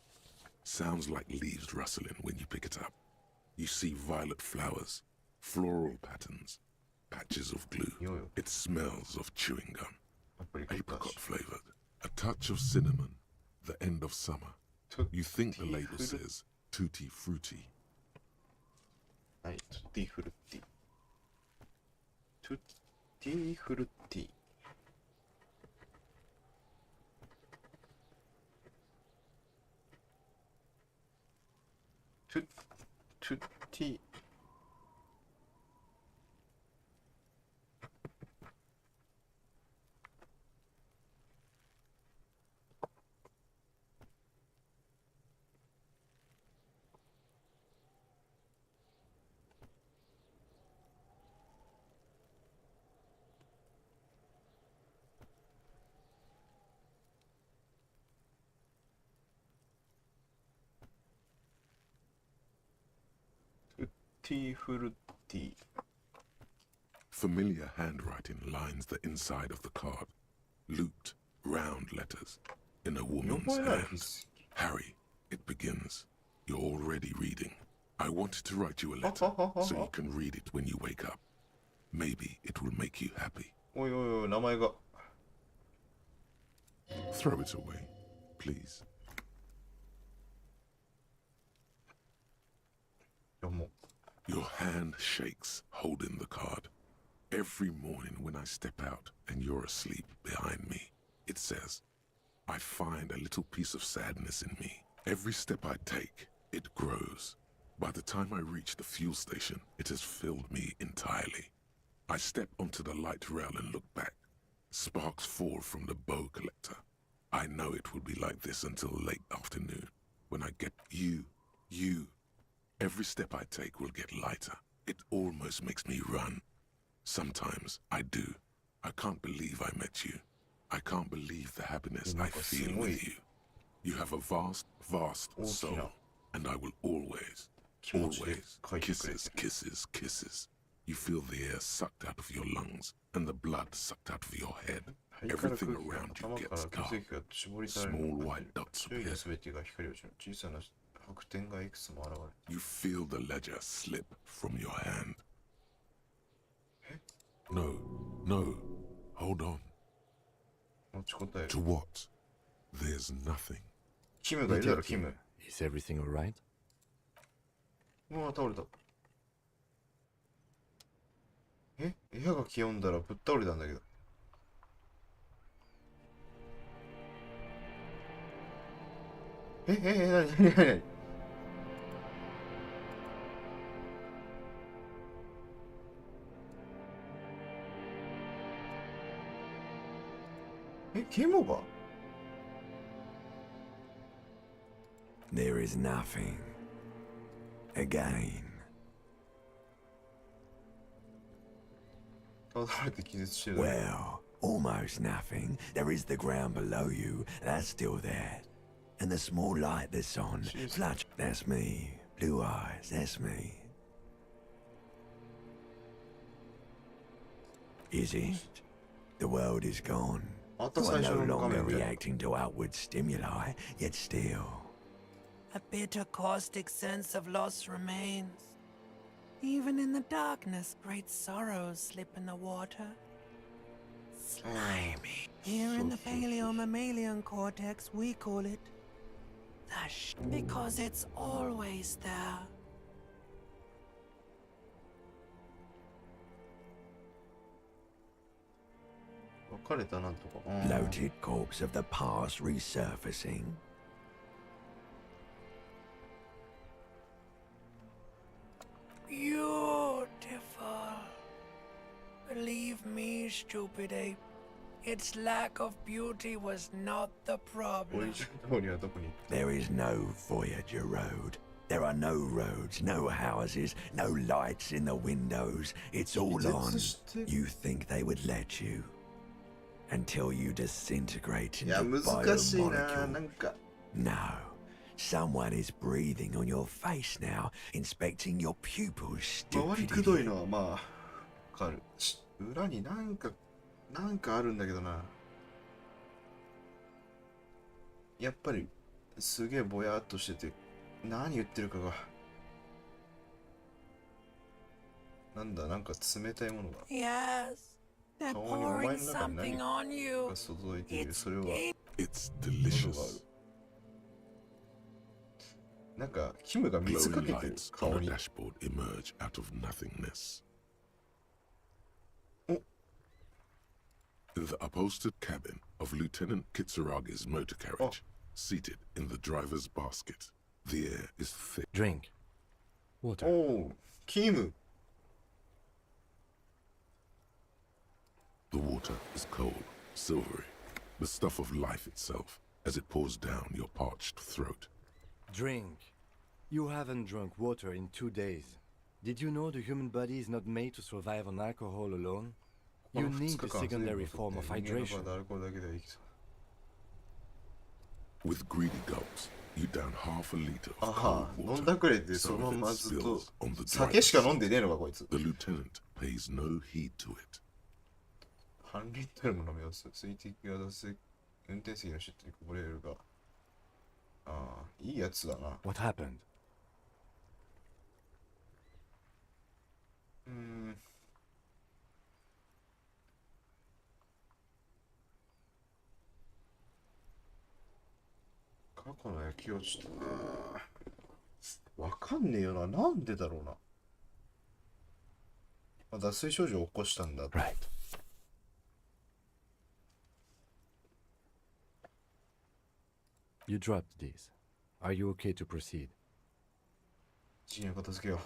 Speaker 2: Sounds like leaves rustling when you pick it up. You see violet flowers, floral patterns, patches of glue. It smells of chewing gum. Apricot flavored. A touch of cinnamon. The end of summer. You think the label says tutti frutti.
Speaker 1: はい、トゥッティフルッティ。トゥッティフルッティ。トゥッティ。
Speaker 2: Familiar handwriting lines the inside of the card. Looped, round letters in a woman's hand. Harry, it begins. You're already reading. I wanted to write you a letter so you can read it when you wake up. Maybe it will make you happy. Throw it away, please. Your hand shakes, holding the card. Every morning when I step out and you're asleep behind me, it says, I find a little piece of sadness in me. Every step I take, it grows. By the time I reach the fuel station, it has filled me entirely. I step onto the light rail and look back. Sparks fall from the bow collector. I know it will be like this until late afternoon, when I get you. Every step I take will get lighter. It almost makes me run. Sometimes I do. I can't believe I met you. I can't believe the happiness I feel with you. You have a vast, vast soul, and I will always, kisses. You feel the air sucked out of your lungs and the blood sucked out of your head. Everything around you gets dark. Small white dots appear. You feel the ledger slip from your hand. No, hold on. To what? There's nothing.
Speaker 6: Is everything alright?
Speaker 1: 倒れた。部屋が気温だらぶっ倒れたんだけど。何ケモが
Speaker 19: There is nothing. Again.
Speaker 1: 倒れて気絶してる。
Speaker 19: Well, almost nothing. There is the ground below you. That's still there. And the small light that's on. Flush. That's me. Blue eyes. That's me. Is it? The world is gone. You are no longer reacting to outward stimuli, yet still.
Speaker 20: A bitter, caustic sense of loss remains. Even in the darkness, great sorrows slip in the water. Slimy. Here in the paleo-mammalian cortex, we call it the because it's always there.
Speaker 19: Bloated corpse of the past resurfacing.
Speaker 20: Beautiful. Believe me, stupid ape. Its lack of beauty was not the problem.
Speaker 19: There is no Voyager Road. There are no roads, no houses, no lights in the windows. It's all on. You think they would let you until you disintegrate into biomolecule. No. Someone is breathing on your face now, inspecting your pupils
Speaker 1: 周りくどいのはまあわかる。裏になんかあるんだけどな。やっぱりすげえぼやっとしてて何言ってるかがなんだなんか冷たいものが
Speaker 20: Yes, they're pouring something on you.
Speaker 1: が注いでいる。それは
Speaker 2: It's delicious.
Speaker 1: なんかキムが水かけてる
Speaker 2: Glowing lights on the dashboard emerge out of nothingness. The upholstered cabin of Lieutenant Kitsuragi's motor carriage, seated in the driver's basket. The air is thick.
Speaker 6: Drink. Water.
Speaker 1: Oh, Kim.
Speaker 2: The water is cold, silvery, the stuff of life itself, as it pours down your parched throat.
Speaker 6: Drink. You haven't drunk water in 2 days. Did you know the human body is not made to survive on alcohol alone? You need a secondary form of hydration.
Speaker 2: With greedy gulps, you down half a liter of cold water. Some of it spills on the driver's seat. The lieutenant pays no heed to it.
Speaker 1: 半リットルも飲み干す。水滴が出す。運転席のシートにこぼれるが。ああ、いいやつだな。
Speaker 6: What happened? 過去の焼き落ちたな。わかんねえよな。なんでだろうな。まあ、脱水症状を起こしたんだ。Right. You dropped these. Are you okay to proceed?
Speaker 1: 陣営片付けよ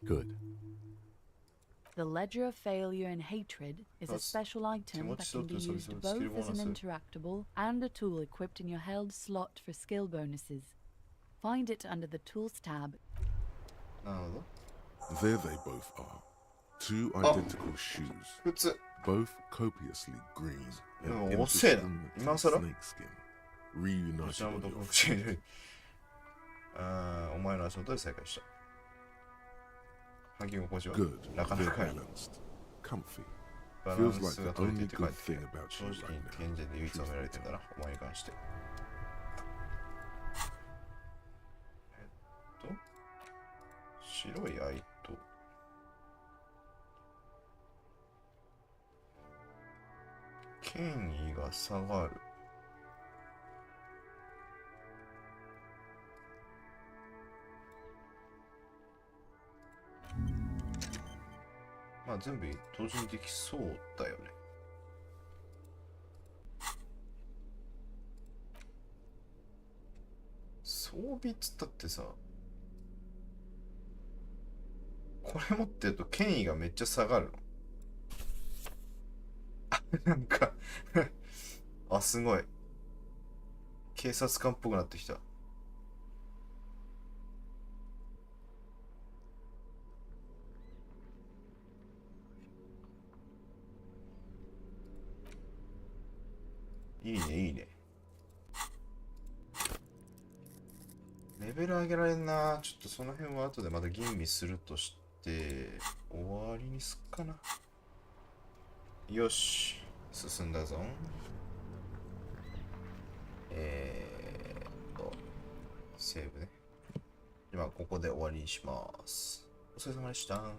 Speaker 1: う。
Speaker 6: Good.
Speaker 17: The Ledger of Failure and Hatred is a special item that can be used both as an interactable and a tool equipped in your held slot for skill bonuses. Find it under the Tools tab.
Speaker 1: なるほど。
Speaker 2: There they both are. Two identical shoes.
Speaker 1: 普通。
Speaker 2: Both copiously green and
Speaker 1: 遅えな。今更
Speaker 2: snakeskin. Reunited on your
Speaker 1: お前の足元で再会した。履き心地は
Speaker 2: Good.
Speaker 1: なかなかいい。
Speaker 2: Balanced. Comfy.
Speaker 1: バラン
Speaker 2: Feels
Speaker 1: ス
Speaker 2: like
Speaker 1: が
Speaker 2: the
Speaker 1: 取れて
Speaker 2: only
Speaker 1: いて帰っ
Speaker 2: good
Speaker 1: て
Speaker 2: thing about
Speaker 1: 正
Speaker 2: you
Speaker 1: 直
Speaker 2: right
Speaker 1: に
Speaker 2: now.
Speaker 1: 賢者で唯一褒められてんだな、お前に関して。白い愛と権威が下がる。まあ全部同時にできそうだよね。装備っつったってさ、これ持ってると権威がめっちゃ下がるの。なんかあ、すごい。警察官っぽくなってきた。いいね、いいね。レベル上げられんな。ちょっとその辺は後でまた吟味するとして、終わりにすっかな。よし、進んだぞ。セーブね。今ここで終わりにします。お疲れ様でした。